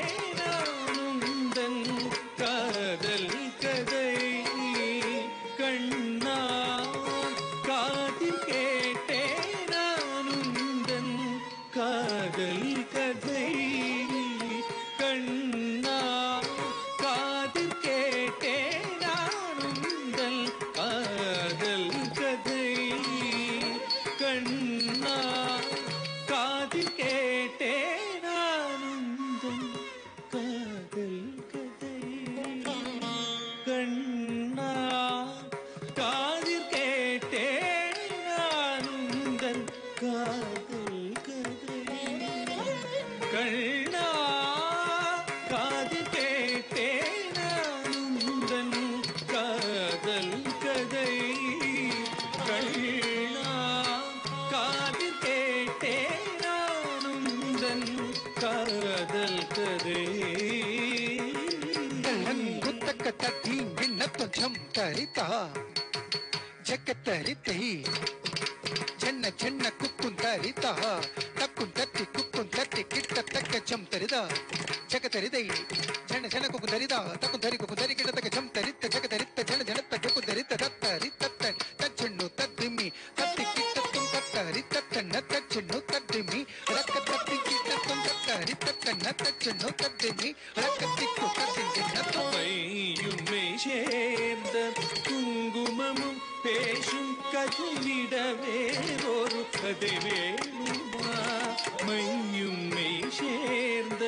Speaker 3: தந்தரித்த ஜகதரித்த ஜன ஜனத்த ஜகு தரித்த தத்தரி தத்தன் தச்செண்ணு தத்திமி தத்தி கிட்டத்தும் தத்தரி தத்தன்ன தச்செண்ணு தத்திமி ரக்க தத்தி கிட்டத்தும் தத்தரி தத்தன்ன தச்செண்ணு தத்திமி ரக்கத்திக்கு தத்தின்
Speaker 7: மையும்மை சேர்ந்த குங்குமமும் பேசும் கதிரிடவே ஒரு கதை வேணுமா மையும்மை சேர்ந்த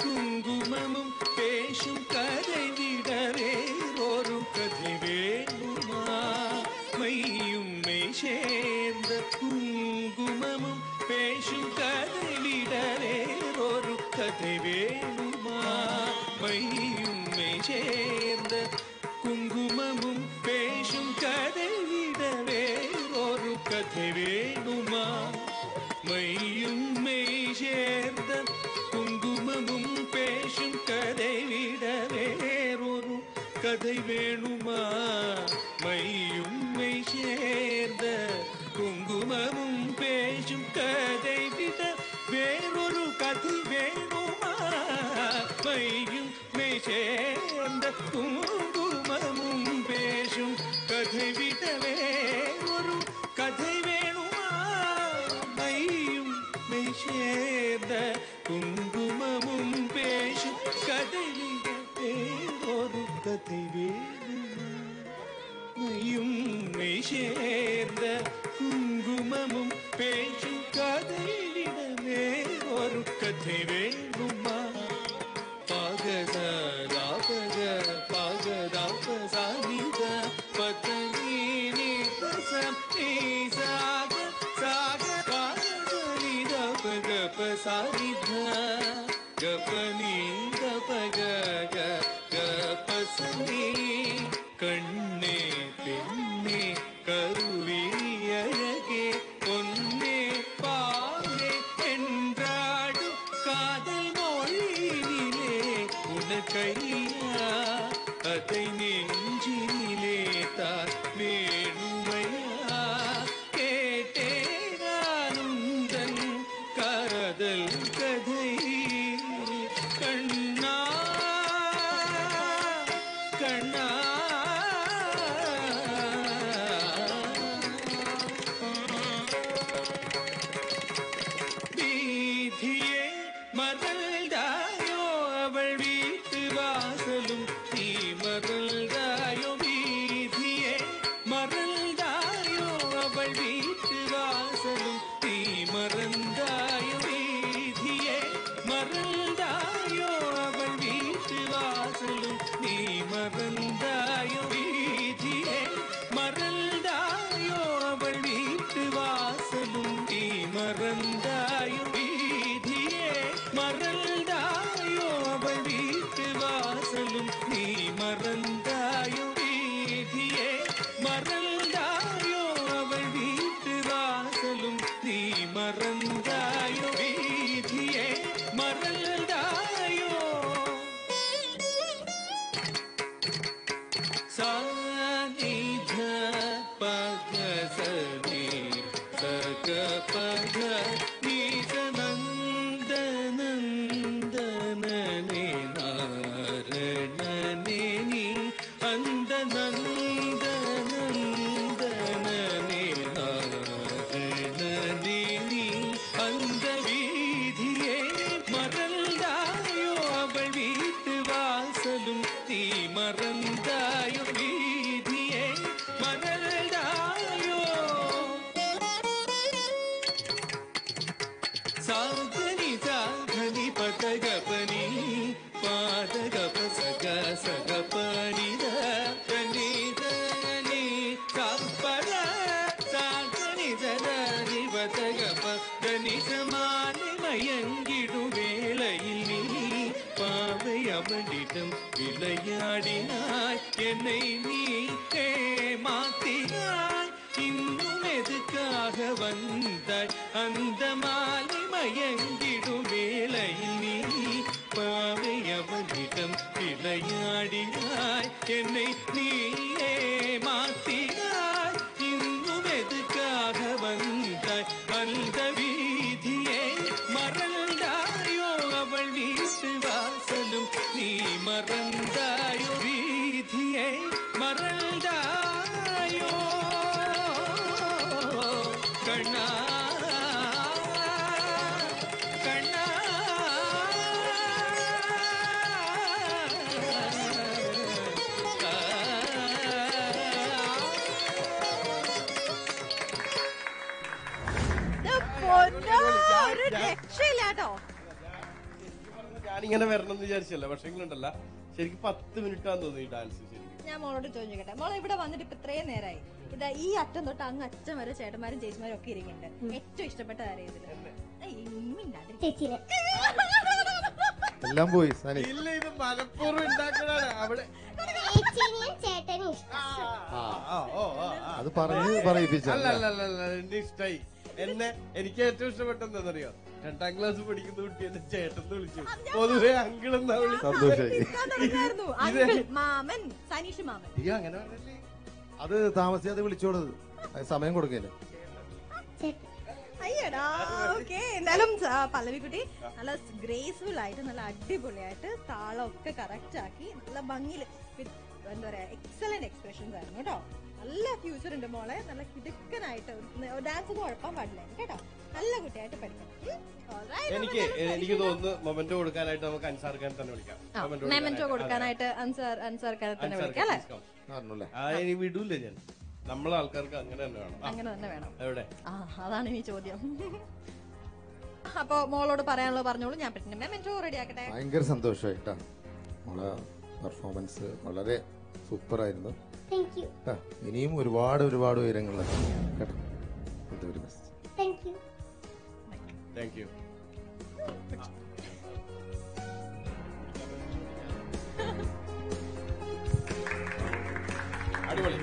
Speaker 7: குங்குமமும் பேசும் கதை விடவே ஒரு கதை வேணுமா மையும்மை சேர்ந்த குங்குமமும் பேசும் கதை விடவே ஒரு கதை வேணுமா மையும்மை சேர்ந்த குங்குமமும் பேசும் கதை விடவே ஒரு கதை வேணுமா மையும்மை சேர்ந்த குங்குமமும் பேசும் கதை விடவே ஒரு கதை வேணுமா மையும்மை சேர்ந்த குங்குமமும் பேசும் கதை விட வேறொரு கதை வேணுமா மையும் மெய் சேர்ந்த குங்குமமும் பேசும் கதை விட வேறொரு கதை வேணுமா மையும் மெய் சேர்ந்த குங்குமமும் பேசும் கதை விட வேறொரு கதை வேணுமா மையும் மெய் சேர்ந்த குங்குமமும் பேசும் கதை விட வேறொரு கதை வேணுமா பகத ராபக பகதாப சானித பதனி நிதச நிசாக சாக பதனி தபக பசானித கபனி தபக கபசனி கண்ணே பெண்ணே கருவியழகே பொன்னே பாலே என்றாடும் காதல் மொழியினிலே உனக்கையா அதை நெஞ்சினிலே தான் வேணுமையா கேட்டேனுந்தன் காதல் கதை கண்ணா கண்ணா வீதியே மறந்தாயோ அவள் வீட்டு வாசலும் நீ மறந்தாயோ வீதியே மறந்தாயோ அவள் வீட்டு வாசலும் நீ மறந்தாயோ வீதியே மறந்தாயோ அவள் வீட்டு வாசலும் நீ மறந்தாயோ வீதியே மறந்தாயோ அவள் வீட்டு வாசலும் நீ மறந்தாயோ வீதியே மறந்தாயோ அவள் வீட்டு வாசலும் நீ மறந்தாயோ வீதியே மறந்தாயோ அவள் வீட்டு வாசலும் நீ மறந்தாயோ வீதியே மறந்தாயோ சானித பக சனி சக பக நீச நந்தனந்தனே நாரணனே நீ அந்த நந்தனந்தனே நாரணனே நீ அந்த வீதியே மறந்தாயோ அவள் வீட்டு வாசலும் நீ மறந்தாயோ வீதியே மறந்தாயோ சாதனி சாதனி பதகபனி பாதகப சக சகபனி தனி தனி கப்பட சாதனி சதனி பதகப தனி சமானி மயங்கிடும் வேளையில் நீ பாவை அவளிடம் விளையாடினாய் என்னை நீ ஏமாத்தினாய் இன்னும் எதுக்காக வந்தாய் அந்த மாலை மயங்கிடும் வேளையில் நீ பாவை அவளிடம் விளையாடினாய் என்னை நீ ஏமாத்தினாய் இன்னும் எதுக்காக வந்தாய் அந்த வீதியே மறந்தாயோ அவள் வீட்டு வாசலும் நீ மறந்தாயோ வீதியே മറണ്ടായോ കണ്ണാ കണ്ണാ
Speaker 1: ഒരു രക്ഷയില്ലാട്ടോ.
Speaker 4: ഞാനിങ്ങനെ വരണം എന്ന് വിചാരിച്ചല്ല, പക്ഷെ ഉണ്ടല്ല ശരിക്കും 10 മിനിറ്റാന്ന് തോന്നുന്നു ഈ ഡാൻസ്. ശരിക്കും
Speaker 1: ഞാൻ മോളോട് ചോദിക്കട്ടെ, മോളെ ഇവിടെ വന്നിട്ട് ഇപ്പൊ ഇത്രയും നേരമായി, ഇതാ ഈ അറ്റം തൊട്ട് അങ്ങ് അച്ഛൻ വരെ ചേട്ടന്മാരും ചേച്ചിമാരും ഒക്കെ ഇരിക്കുന്നുണ്ട്. ഏറ്റവും ഇഷ്ടപ്പെട്ട കാര്യം ഇതില്
Speaker 6: ചേച്ചിനെ
Speaker 5: എല്ലാം പോയി സനി.
Speaker 4: ഇല്ല, ഇത് മനഃപൂർവ്വം ഉണ്ടാക്കണാണ് അവിടെ.
Speaker 6: ചേച്ചിനെയും ചേട്ടനും ഇഷ്ടം.
Speaker 5: അത് പറഞ്ഞ് പറയിപ്പിച്ച
Speaker 4: അല്ല എന്റെ ഇഷ്ടായി. എനിക്ക് ഏറ്റവും ഇഷ്ടപ്പെട്ടെന്താണെന്നറിയോ, 2ാം ക്ലാസ് പഠിക്കുന്ന കുട്ടി എന്നെ ചേട്ടൻ വിളിച്ചു. പൊതുവെ അങ്കിളെന്നാ വിളി.
Speaker 5: സന്തോഷായി.
Speaker 1: മാമൻ സനീഷ് മാമൻ.
Speaker 4: അയ്യോ അങ്ങനെ പറഞ്ഞല്ലേ.
Speaker 5: അത് താമസിയാതെ വിളിച്ചോളത്, സമയം കൊടുക്കല്ലേ.
Speaker 1: അയ്യടാ. ഓക്കെ, എന്തായാലും പല്ലവിക്കുട്ടി നല്ല ഗ്രേസ്ഫുൾ ആയിട്ട് നല്ല അടിപൊളിയായിട്ട് താളമൊക്കെ കറക്റ്റ് ആക്കി നല്ല ഭംഗിയില് എന്താ പറയാ എക്സലന്റ് എക്സ്പ്രഷൻസ് ആയിരുന്നു കേട്ടോ. നല്ല ഫ്യൂച്ചർ ഉണ്ട് മോളെ, നല്ല കിടുക്കനായിട്ട് ഡാൻസ് ഒന്നും കുഴപ്പം പാടില്ല കേട്ടോ. നല്ല കുട്ടിയായിട്ട് പഠിക്കണം.
Speaker 4: എനിക്ക് തോന്നുന്നു മൊമെന്റോ കൊടുക്കാനായിട്ട് നമുക്ക് അൻസാർക്കാൻ തന്നെ വിളിക്കാം.
Speaker 1: മെമന്റോ കൊടുക്കാനായിട്ട് അൻസാർക്കാരെ തന്നെ വിളിക്കാം അല്ലേ?
Speaker 4: ഇനി വിടൂല ഞാൻ, നമ്മളെ ആൾക്കാർക്ക് അങ്ങനെ തന്നെ വേണം.
Speaker 1: അങ്ങനെ തന്നെ വേണം.
Speaker 4: എവിടെ?
Speaker 1: അതാണ് ഇനി ചോദ്യം. അപ്പൊ മോളോട് പറയാനുള്ളത് പറഞ്ഞോളൂ, ഞാൻ പറ്റുന്ന മെമന്റോ റെഡി ആക്കട്ടെ.
Speaker 5: ഭയങ്കര സന്തോഷമായിട്ടാ മോളെ പെർഫോമൻസ് വളരെ സൂപ്പർ ആയിരുന്നു. ഇനിയും ഒരുപാട് ഉയരങ്ങളിലെത്തി കേട്ടോ.
Speaker 4: Thank U. അടിപൊളി.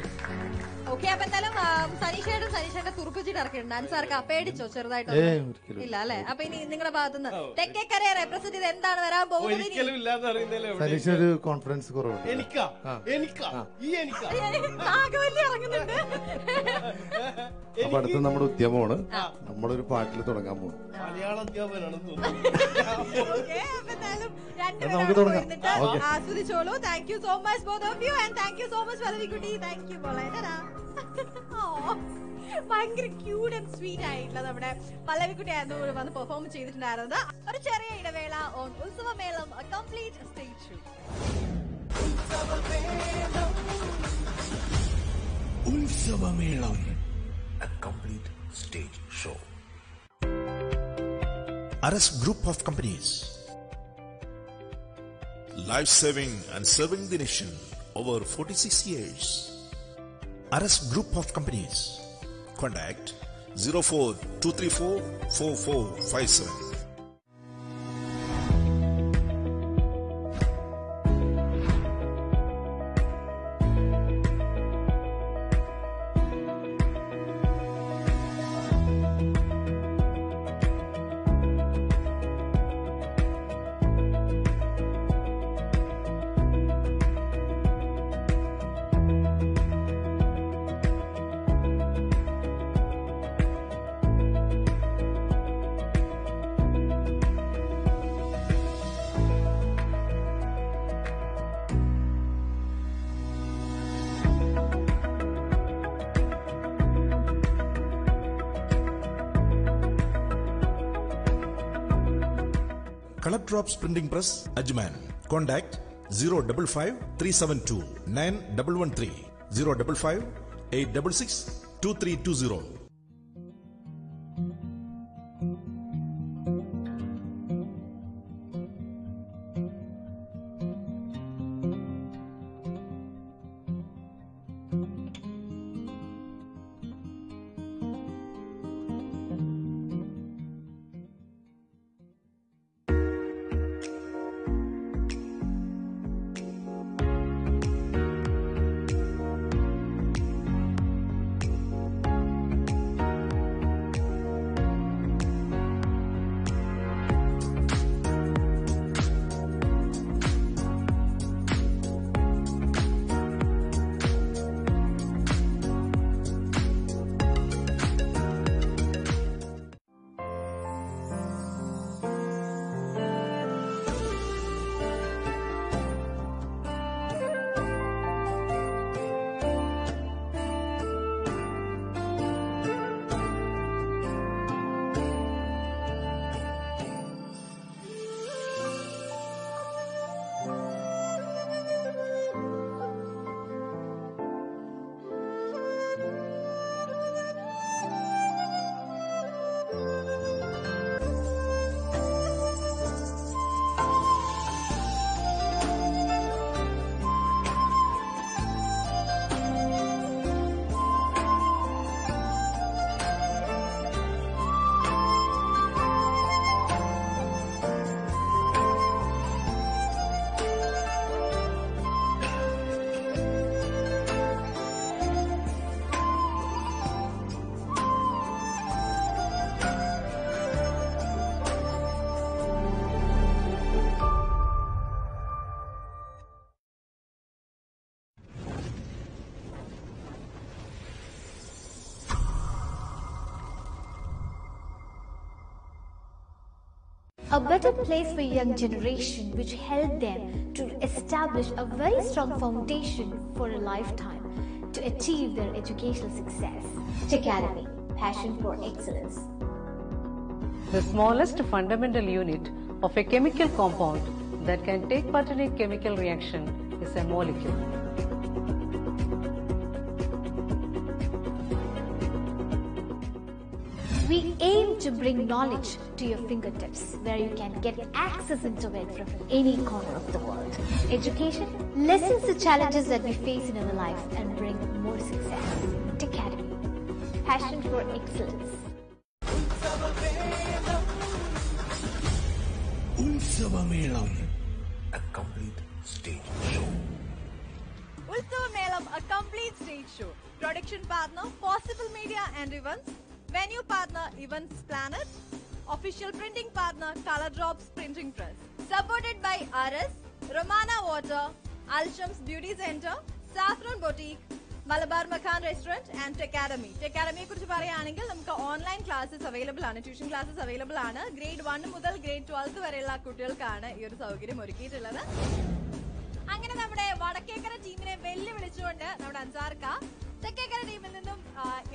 Speaker 1: ഓക്കെ, അപ്പൊ എന്തായാലും സനീഷയുടെ തുറുപ്പിച്ചിട്ട് ഇറക്കിയിട്ടുണ്ട്. അൻസാർക്ക് പേടിച്ചോ ചെറുതായിട്ടോ? ഇല്ല അല്ലെ? അപ്പൊ ഇനി നിങ്ങളുടെ ഭാഗത്തുനിന്ന് തെക്കേക്കരയെ റെപ്രസെന്റ് ചെയ്ത് എന്താണ് വരാൻ പോകുന്നത്?
Speaker 5: സനീഷൊരു കോൺഫിഡൻസ് കുറവുണ്ട്.
Speaker 1: നാഗവല്ലി ഇറങ്ങുന്നുണ്ട്.
Speaker 5: അപ്പൊ അടുത്ത് നമ്മുടെ ഉദ്യമമാണ്, നമ്മളൊരു പാട്ടിൽ തുടങ്ങാൻ പോകും.
Speaker 4: മലയാള അധ്യാപകനാണെന്ന് തോന്നുന്നു.
Speaker 5: നമുക്ക് തുടങ്ങാം.
Speaker 1: ആസ്വദിച്ചോളൂ. Thank you so much both of you and thank you so much പല്ലവിക്കുട്ടി. താങ്ക് യു മോളെ. ഭയങ്കര ക്യൂട്ട് ആൻഡ് സ്വീറ്റ് ആയിട്ടുള്ള നമ്മുടെ പല്ലവിക്കുട്ടി ആയിരുന്നു വന്ന് പെർഫോം ചെയ്തിട്ടുണ്ടായിരുന്നത്. ഒരു ചെറിയ ഇടവേള on Utsavamelam complete stage show.
Speaker 8: Utsavamelam complete stage show. Aras Group of Companies, life-saving and serving the nation over 46 years. Aras Group of Companies. Contact 042344457. Color Drops Printing Press, Ajman. Contact 055-372-9113, 055-866-2320.
Speaker 9: a better place for young generation which help them to establish a very strong foundation for a lifetime to achieve their educational success. Academy, passion for excellence.
Speaker 10: The smallest fundamental unit of a chemical compound that can take part in a chemical reaction is a molecule.
Speaker 9: We aim to bring knowledge to your fingertips where you can get access into it from any corner of the world. Education lessens the challenges that we face in our life and bring more success. Academy, passion for excellence.
Speaker 8: Utsavamelam, a complete stage show.
Speaker 1: Utsavamelam, a complete stage show. Production partner, Possible Media and Events. Venue partner, Events Planet. Official printing partner, Color Drops Printing Press. Supported by Aras, Romana Water, Alshams Beauty Center, Saffron Boutique, Malabar Makan Restaurant and Academy. Academy കുറിച്ച് പറയുകയാണെങ്കിൽ നമുക്ക് online classes available ആണ്, tuition classes available ആണ്. Grade 1 മുതൽ grade 12 വരെയുള്ള കുട്ടികൾക്കാണ് ഈ ഒരു സൗകര്യം ഒരുക്കിയിട്ടുള്ളത്. അങ്ങനെ നമ്മുടെ വടക്കേക്കര ടീമിനെ വെല്ലുവിളിച്ചുകൊണ്ട് നമ്മുടെ അൻസാർക്ക തെക്കേക്കര ടീമിൽ നിന്നും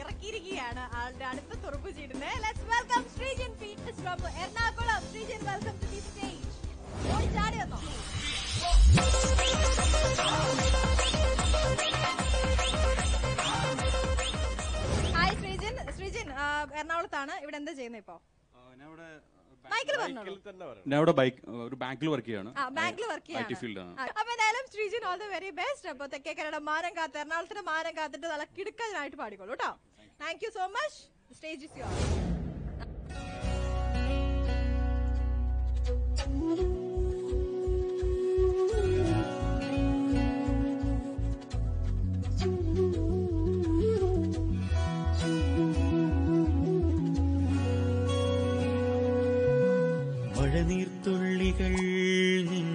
Speaker 1: ഇറക്കിയിരിക്കുകയാണ് ആളുടെ അടുത്ത തുറപ്പ് ചീടിനെ. Let's welcome Sreejin Peters from Ernakulam. Sreejin, welcome to the stage. ഓടിച്ചാടി വന്നോ. ഹായ് ശ്രീജിൻ. ശ്രീജിൻ എറണാകുളത്താണ്. ഇവിടെ എന്താ ചെയ്യുന്നത് ഇപ്പോ?
Speaker 11: ഞാൻ ഇവിടെ ഒരു ബാങ്കിൽ വർക്ക് ചെയ്യാണ്.
Speaker 1: അപ്പൊ എന്തായാലും Sreejin all the very best. അപ്പൊ തെക്കേക്കരയുടെ മാനം കാത്ത്, എറണാകുളത്തിന്റെ മാനം കാത്തിട്ട് നല്ല കിടുക്കനായിട്ട് പാടിക്കോളൂ കേട്ടോ. Thank you so much. Stage is your.
Speaker 7: മഴനീർത്തുള്ളികൾ നിൻ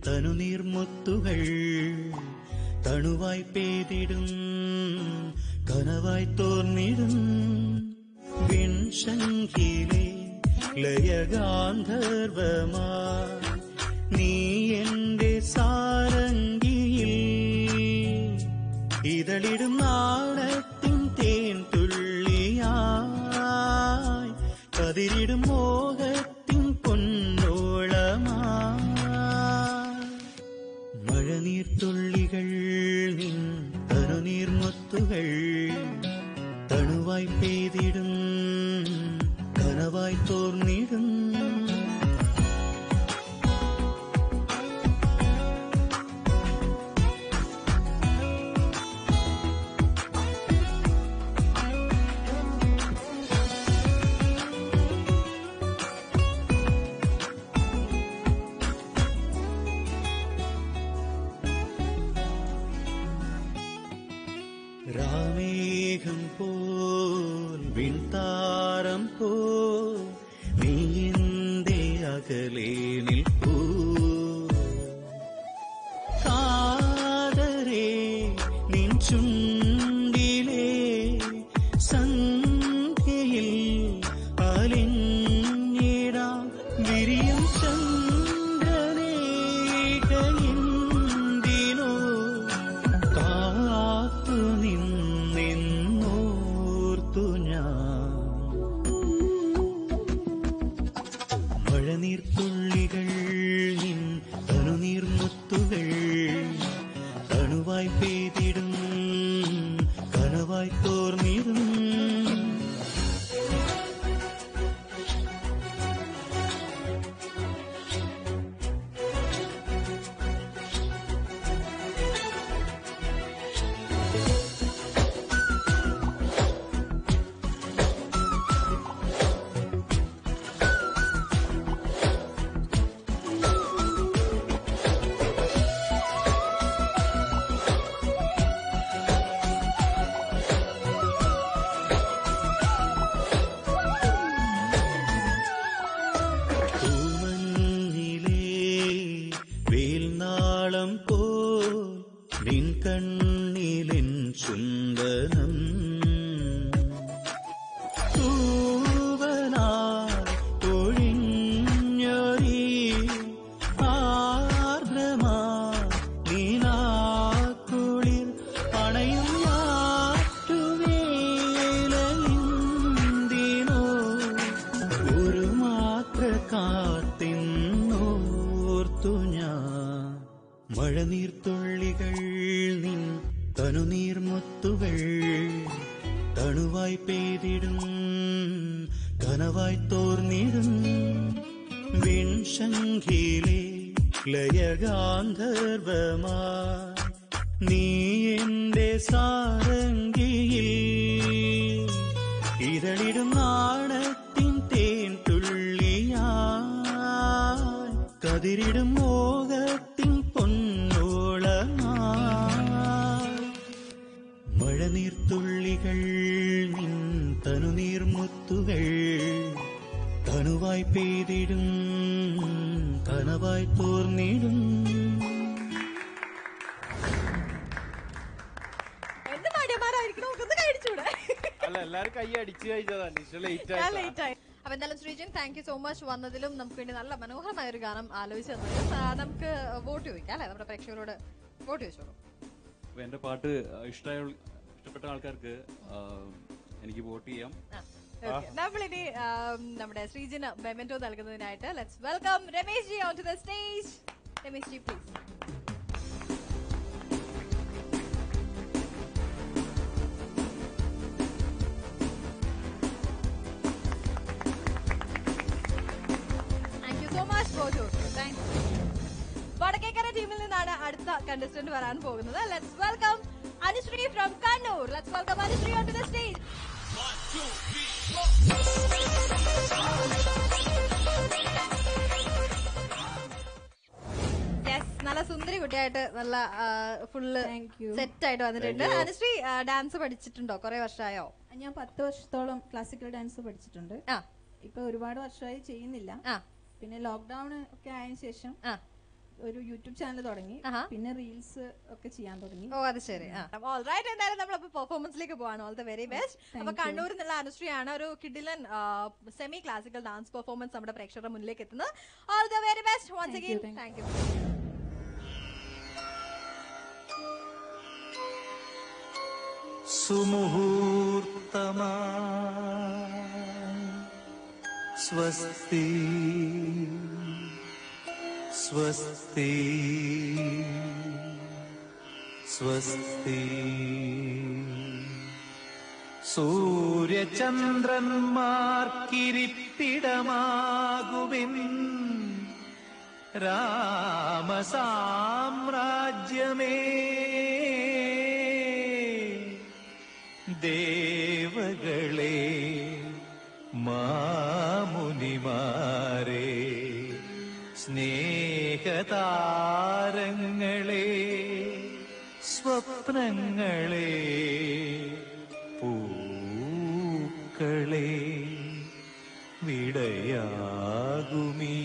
Speaker 7: തനുനീർമുത്തുകൾ തണുവായി പെയ്തിടും കനവായി തോർന്നിടും വിൺശങ്കിലെ ലയഗാന്ധർവമാ നീ എന്റെ സാരംഗിയിൽ ഇതളിടും നാണത്തിൻ തേൻ തുള്ളിയായി കതിരിടും മോഹത്തിൻ പൊന്നോളമാ മഴനീർത്തുള്ളികൾ നിൻ തനുനീർമുത്തുകൾ തണുവായി പെയ്തിടും കനവായി തോർന്നിടും രാമേഘം പോൽ വിൺതാരം പോൽ നീ എന്റെ അകലെ നിൽപ്പൂ കാതരേ നിൻ ചുണ്ടിലെ സന്ധ്യയിൽ അലിഞ്ഞിടാം വിരിയും ചന്ദ്രനേ കൈന്തിനോ കാത്തു നിന്നോർത്തു ഞാൻ മഴനീർത്തുള്ളികൾ നിൻ തനുനീർമുത്തുകൾ തണുവായി പെയ്തിടും കനവായി തോർന്നിടും നിൻ കണ്ണിലിൻ ചുംബനം തൂവനായി ഒഴിഞ്ഞൊരു കണ്ണുനീർമുത്തുകൾ തണുവായി പെയ്തിടും കനവായി തോർന്നിടും വിൺശങ്കിലെ ലയഗാന്ധർവമായി നീ എന്റെ സാരംഗിയിൽ ഇരളിടും നാണത്തിൻ തേൻ തുള്ളിയായി കതിരിടും മോഹത്തിൻ പൊന്നോളമായി മഴനീർത്തുള്ളികൾ നിൻ തനുനീർമുത്തുകൾ തണുവായി പെയ്തിടും കനവായി തോർന്നിടും.
Speaker 4: അല്ല എല്ലാരും കൈ അടിച്ചു കഴിഞ്ഞതാണ്.
Speaker 1: അപ്പൊ എന്തായാലും Sreejan thank you so much വന്നതിലും നമുക്ക് വേണ്ടി നല്ല മനോഹരമായ ഒരു ഗാനം ആലോചിച്ചു തന്നതിലും നമുക്ക് വോട്ട് ചോദിക്കാം അല്ലെ? നമ്മുടെ പ്രേക്ഷകരോട് വോട്ട് ചോദിച്ചോളൂ.
Speaker 11: എന്റെ പാട്ട് ഇഷ്ടപ്പെട്ട ആൾക്കാർക്ക് എനിക്ക് വോട്ട് ചെയ്യാം.
Speaker 1: നമ്മളിനി നമ്മുടെ ശ്രീജന് മെമന്റോ നൽകുന്നതിനായിട്ട് let's welcome Ramesh ji on to the stage. Ramesh ji please. Vadakkekara ടീമിൽ നിന്നാണ് അടുത്ത കണ്ടസ്റ്റന്റ് വരാൻ പോകുന്നത്. Let's welcome Anusree from Kannur. Let's welcome Anusree on to the stage. നല്ല സുന്ദരി കുട്ടിയായിട്ട് നല്ല ഫുള്ള് സെറ്റ് ആയിട്ട് വന്നിട്ടുണ്ട്. അനുശ്രീ ഡാൻസ് പഠിച്ചിട്ടുണ്ടോ? കുറെ വർഷമായോ?
Speaker 12: ഞാൻ 10 വർഷത്തോളം ക്ലാസിക്കൽ ഡാൻസ് പഠിച്ചിട്ടുണ്ട്. ഇപ്പൊ ഒരുപാട് വർഷമായി ചെയ്യുന്നില്ല. പിന്നെ ലോക്ക്ഡൌൺ ഒക്കെ ആയതിനു ശേഷം ഒരു യൂട്യൂബ് ചാനൽ തുടങ്ങി. പിന്നെ റീൽസ് ഒക്കെ ചെയ്യാൻ തുടങ്ങി.
Speaker 1: ഓ അത് ശരി. ഓൾറൈറ്റ്, എന്തായാലും നമ്മളപ്പോ പെർഫോമൻസിലേക്ക് പോവാണ്. All the very best. അപ്പൊ കണ്ണൂരിൽ നിന്നുള്ള അനുശ്രീയാണ് ഒരു കിഡിലൻ സെമി ക്ലാസിക്കൽ ഡാൻസ് പെർഫോമൻസ് നമ്മുടെ പ്രേക്ഷകരുടെ മുന്നിലേക്ക് എത്തുന്നത്. All the very best once again. Thank you.
Speaker 7: സുമുഹൂർത്തമാ സ്വസ്തി സ്വസ്തി സ്വസ്തി സൂര്യചന്ദ്രന്മാർക്കിരിപ്പിടമാകുവിൻ രാമസാമ്രാജ്യമേ ദേവകളെ മാമുനിമാരെ സ്നേഹതാരങ്ങളെ സ്വപ്നങ്ങളെ പൂക്കളെ വിടയാകുമീ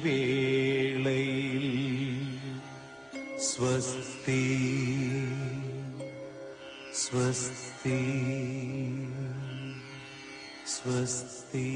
Speaker 7: വേളയിൽ സ്വസ്തി സ്വസ്തി സ്വസ്തി.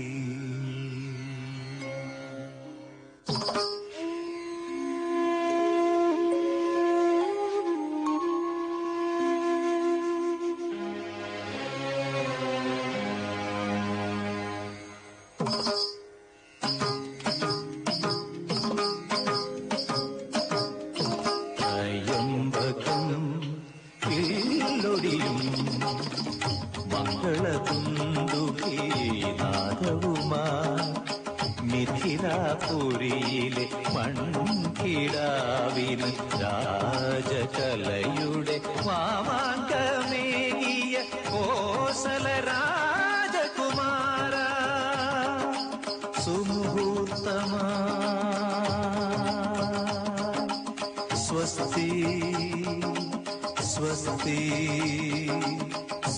Speaker 7: മിഥിലാപുരിയിലെ മൺകിടാവിന് രാജകലയുടെ മാമാങ്കമേകിയ കോസല രാജകുമാര സുമുഹൂർത്തമാ സ്വസ്തി സ്വസ്തി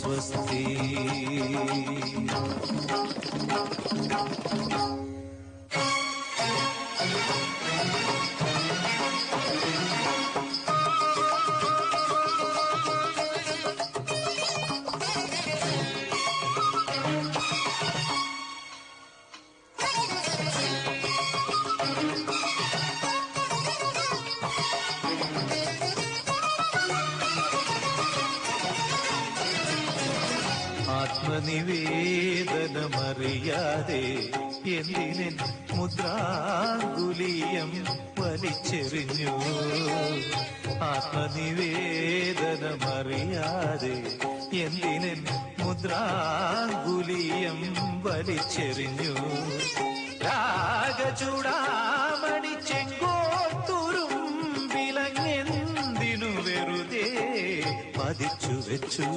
Speaker 7: സ്വസ്തി. ആത്മനിവേദനമറിയാതെ എന്തിനൻ മുദ്രാങ്കുലിയം വലിച്ചെറിഞ്ഞു. ആത്മനിവേദനമറിയാതെ എന്തിനൻ മുദ്രാങ്കുലിയം വലിച്ചെറിഞ്ഞു. രാഗചൂടാമണി ചെങ്കോട്ടുരും വിലങ്ങെന്തിനു വെറുതെ പതിച്ചു വെച്ചു.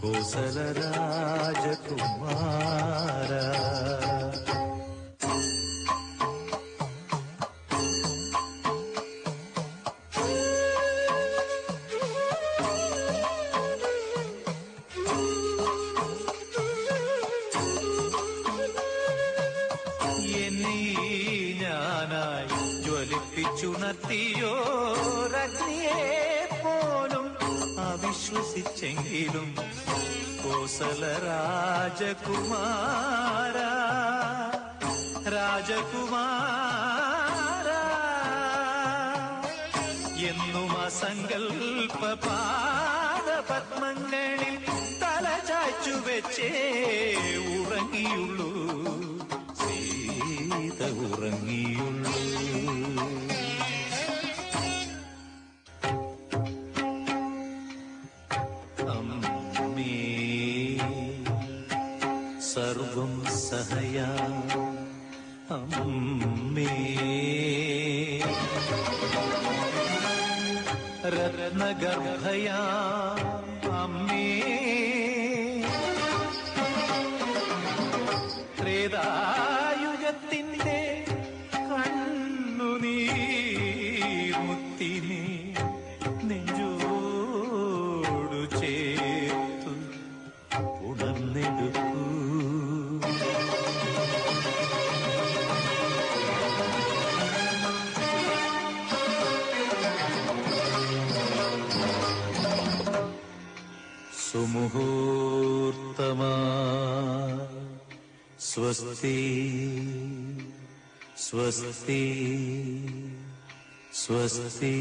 Speaker 7: കോസല രാജകുമാര ജ്വലിപ്പിച്ചുണർത്തിയോരഗ്നിയെ പോലും അവിശ്വസിച്ചെങ്കിലും കോസല രാജകുമാര രാജകുമാര എന്നും അസങ്കൽപ്പ പാദപത്മങ്ങളിൽ തല ചായ്ച്ചു വെച്ചേ ഉറങ്ങിയുള്ളൂ, സീത ഉറങ്ങിയുള്ളൂ. സർവം സഹയാ അമ്മേ രത്നഗർഭയാ അമ്മേ ത്രേതായുഗത്തിന്റെ കണ്ണുനീർമുത്തിനെ നെഞ്ചോടു ചേർത്തു ഉണർന്നെടുക്കൂ. സുമുഹൂർത്തമാ സ്വസ്തി സ്വസ്തി സ്വസ്തി.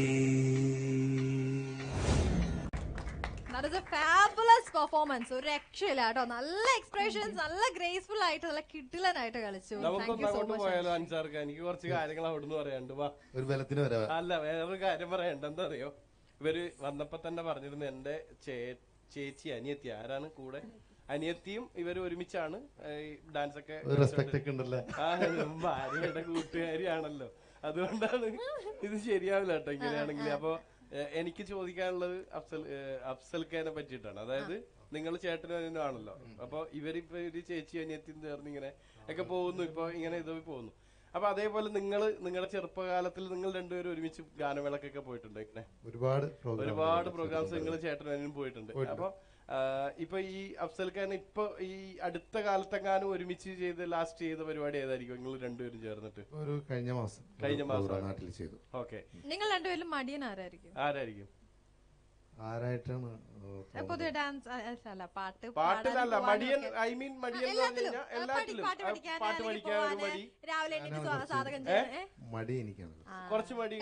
Speaker 1: That is a fabulous performance. ഒരു രക്ഷയില്ല കേട്ടോ. നല്ല എക്സ്പ്രഷൻസ്, നല്ല ഗ്രേസ്ഫുൾ ആയിട്ട്, നല്ല കിടിലനായിട്ട് കളിച്ചു.
Speaker 4: നമുക്കൊന്നും പോയാലോ അൻസാർക്ക്? എനിക്ക് കുറച്ച് കാര്യങ്ങൾ അവിടുന്ന് പറയാനുണ്ട്. ഒരു ബലത്തിന് വരാം. അല്ല, വേറൊരു കാര്യം പറയണ്ട. എന്താ അറിയോ, ഇവര് വന്നപ്പോ തന്നെ പറഞ്ഞിരുന്നു എന്റെ ചേച്ചി അനിയത്തി ആരാണ് കൂടെ, അനിയത്തിയും ഇവര് ഒരുമിച്ചാണ് ഡാൻസ് ഒക്കെ. ഭാര്യയുടെ കൂട്ടുകാരിയാണല്ലോ, അതുകൊണ്ടാണ് ഇത് ശരിയാവില്ല കേട്ടോ ഇങ്ങനെയാണെങ്കിൽ. അപ്പൊ എനിക്ക് ചോദിക്കാനുള്ളത് അഫ്സൽ ഖാനെ പറ്റിയിട്ടാണ്. അതായത് നിങ്ങൾ ചേട്ടനും ആണല്ലോ, അപ്പൊ ഇവരിപ്പോ ഒരു ചേച്ചി അനിയത്തിയും ചേർന്ന് ഇങ്ങനെ ഒക്കെ പോകുന്നു, ഇപ്പൊ ഇങ്ങനെ ഇത് പോകുന്നു. അപ്പൊ അതേപോലെ നിങ്ങളുടെ ചെറുപ്പകാലത്തിൽ നിങ്ങൾ രണ്ടുപേരും ഒരുമിച്ച് ഗാനമേളക്കൊക്കെ പോയിട്ടുണ്ട്. ഇങ്ങനെ ഒരുപാട് പ്രോഗ്രാംസ് നിങ്ങൾ ചേട്ടനും പോയിട്ടുണ്ട്. അപ്പൊ ഇപ്പൊ ഈ അഫ്സൽ ഖാൻ ഇപ്പൊ ഈ അടുത്ത കാലത്തെങ്ങാനും ഒരുമിച്ച് ലാസ്റ്റ് ചെയ്ത പരിപാടി ഏതായിരിക്കും നിങ്ങൾ രണ്ടുപേരും ചേർന്നിട്ട്?
Speaker 5: കഴിഞ്ഞ മാസം നാട്ടിൽ ചെയ്തു.
Speaker 1: ഓക്കെ, നിങ്ങൾ രണ്ടുപേരും മടിയൻ ആരായിരിക്കും?
Speaker 5: ആരായിട്ടാണ്
Speaker 1: പൊതുവെ ഡാൻസ് അല്ല
Speaker 4: പാട്ടിലല്ല മടിയൻ. ഐ മീൻ മടിയൻ എല്ലാത്തിലും പാട്ട് പഠിക്കാൻ ഒരു മടി,
Speaker 1: രാവിലെ
Speaker 5: മടി എനിക്കാണ്.
Speaker 4: കുറച്ച് മടി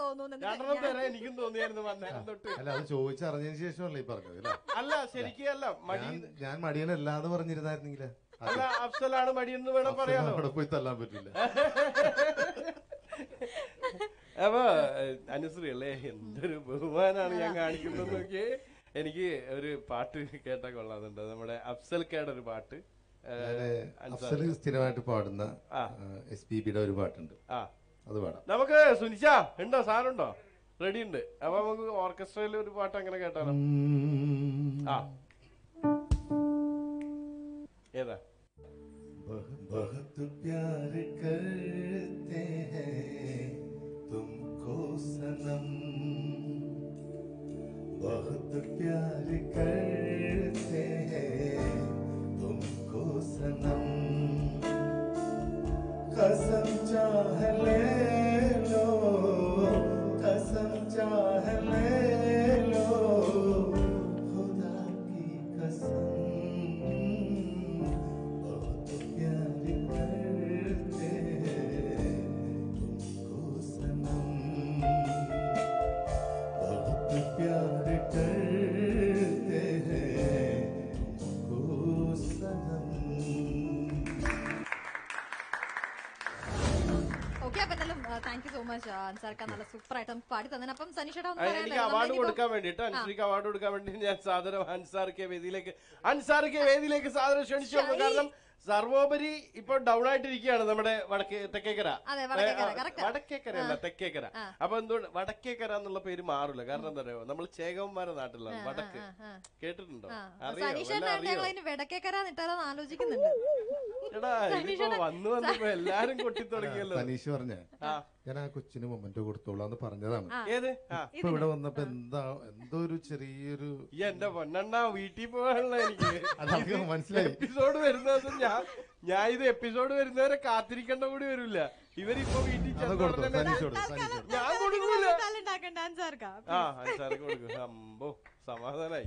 Speaker 4: തോന്നുന്നു. എനിക്കും തോന്നിയായിരുന്നു വന്നേരം തൊട്ട്.
Speaker 5: അല്ല, അത് ചോദിച്ചറിഞ്ഞതിന് ശേഷമല്ലേ ഈ പറഞ്ഞത്?
Speaker 4: അല്ല, ശരിക്കും അല്ല.
Speaker 5: ഞാൻ മടിയനല്ലാന്ന് പറഞ്ഞിരുന്നായിരുന്നെങ്കിലേ.
Speaker 4: അല്ല, അഫ്സലാണ് മടിയെന്ന് വേണം പറയാനോ.
Speaker 5: അവിടെ പോയി തല്ലാൻ പറ്റില്ല.
Speaker 4: അപ്പൊ അനുശ്രീ അല്ലേ, എന്തൊരു ബഹുമാനാണ് ഞാൻ കാണിക്കുന്നത് നോക്കിയേ. എനിക്ക് ഒരു പാട്ട് കേട്ടാ കൊള്ളാന്നുണ്ട്, നമ്മുടെ അഫ്സൽ ഖാന്റെ ഒരു പാട്ട്.
Speaker 5: അഫ്സൽ സ്ഥിരമായിട്ട് പാടുന്ന SPBയുടെ ഒരു പാട്ടുണ്ട്, അത് പാടാം
Speaker 4: നമുക്ക്. സുനിച്ച ഉണ്ടോ? സാധനം ഉണ്ടോ? റെഡി ഉണ്ട്. അപ്പൊ നമുക്ക് ഓർക്കസ്ട്രയിൽ ഒരു പാട്ട് അങ്ങനെ കേട്ടാലോ? ഏതാ?
Speaker 5: बहुत प्यार करते हैं तुमको सनम, बहुत प्यार करते हैं तुमको सनम, कसम चाह ले लो, कसम चाह ले लो, खुदा की कसम, प्यार करते हैं
Speaker 1: മച്ച് അൻസാർക്ക, നല്ല സൂപ്പർ ആയിട്ട് നമുക്ക് പാടി തന്നെ. അപ്പം സനീഷേട്ടാ
Speaker 4: എനിക്ക് അവാർഡ് കൊടുക്കാൻ വേണ്ടിട്ട്, അൻശ്രീക്ക് അവാർഡ് കൊടുക്കാൻ വേണ്ടി ഞാൻ സാദരം അൻസാർക്ക് വേദിയിലേക്ക് സാദരം ക്ഷണിച്ചു. കാരണം സർവോപരി ഇപ്പൊ ഡൗൺ ആയിട്ടിരിക്കുകയാണ് നമ്മുടെ തെക്കേക്കര. വടക്കേക്കരയല്ല, തെക്കേക്കര. അപ്പൊ എന്തുകൊണ്ട് വടക്കേക്കര എന്നുള്ള പേര് മാറില്ല? കാരണം എന്താ പറയുക, നമ്മൾ ചേകവന്മാരെ നാട്ടിലാണ് വടക്ക്. കേട്ടിട്ടുണ്ടോ? എടാ ഇതിപ്പോ വന്നപ്പോ എല്ലാരും കൊട്ടി തുടങ്ങിയല്ലോ.
Speaker 5: സനീഷ് പറഞ്ഞ ഞാൻ ആ കൊച്ചിന് മൊമെന്റ് കൊടുത്തോളാന്ന് പറഞ്ഞതാണ്.
Speaker 4: ഏത്
Speaker 5: ഇപ്പൊ ഇവിടെ വന്നപ്പോ എന്തോ ഒരു ചെറിയൊരു
Speaker 4: എന്റെ പൊന്നെണ്ണ വീട്ടിൽ പോകാനുള്ള എനിക്ക്
Speaker 5: മനസ്സിലായി.
Speaker 4: എപ്പിസോഡ് വരുന്ന ദിവസം ഞാൻ ഇത് എപ്പിസോഡ് വരുന്നവരെ കാത്തിരിക്കേണ്ട കൂടി വരില്ല. ഇവരിപ്പോ വീട്ടിൽ ഞാൻ കൊടുക്കൂല. അൻസാർക്ക് കൊടുക്കും. സംഭവം സമാധാനായി.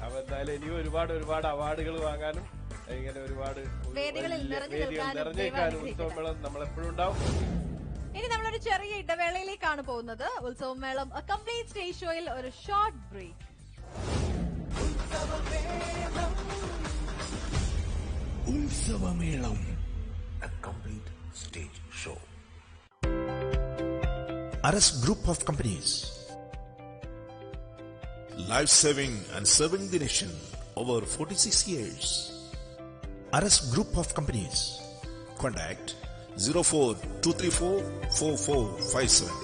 Speaker 4: അപ്പൊ എന്തായാലും ഇനിയും ഒരുപാട് അവാർഡുകൾ വാങ്ങാനും ഇങ്ങനെ ഒരുപാട്
Speaker 1: വേദികളിൽ
Speaker 4: നിറഞ്ഞേക്കാനും ഉത്സവമേളം നമ്മളെപ്പോഴും ഉണ്ടാവും.
Speaker 1: ഇനി നമ്മളൊരു ചെറിയ ഇടവേളയിലേക്കാണ് പോകുന്നത്. ഉത്സവമേളം കംപ്ലീറ്റ് സ്റ്റേജ് ഷോയിൽ ഒരു short break.
Speaker 8: Utsavamelam a complete stage show. Aras Group of Companies, life saving and serving the nation over 46 years. Aras Group of Companies. Contact 04-234-4457.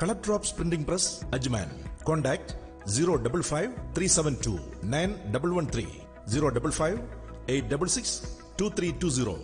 Speaker 8: Color Drops Printing Press, Ajman. Contact 055-372-9113, 055-866-2320.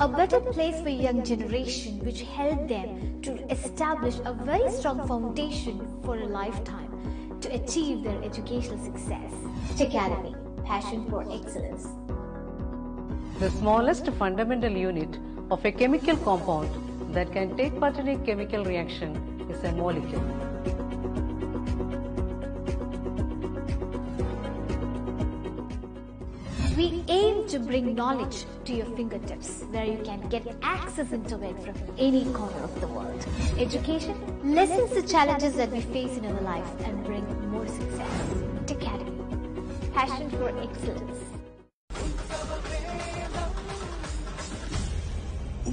Speaker 9: A better place for young generation which help them to establish a very strong foundation for a lifetime to achieve their educational success. Academy, passion for excellence.
Speaker 10: The smallest fundamental unit of a chemical compound that can take part in a chemical reaction is a molecule.
Speaker 9: We aim to bring knowledge to your fingertips, where you can get access into it from any corner of the world. Education lessens the challenges that we face in our life and bring more success. Academy, passion for excellence.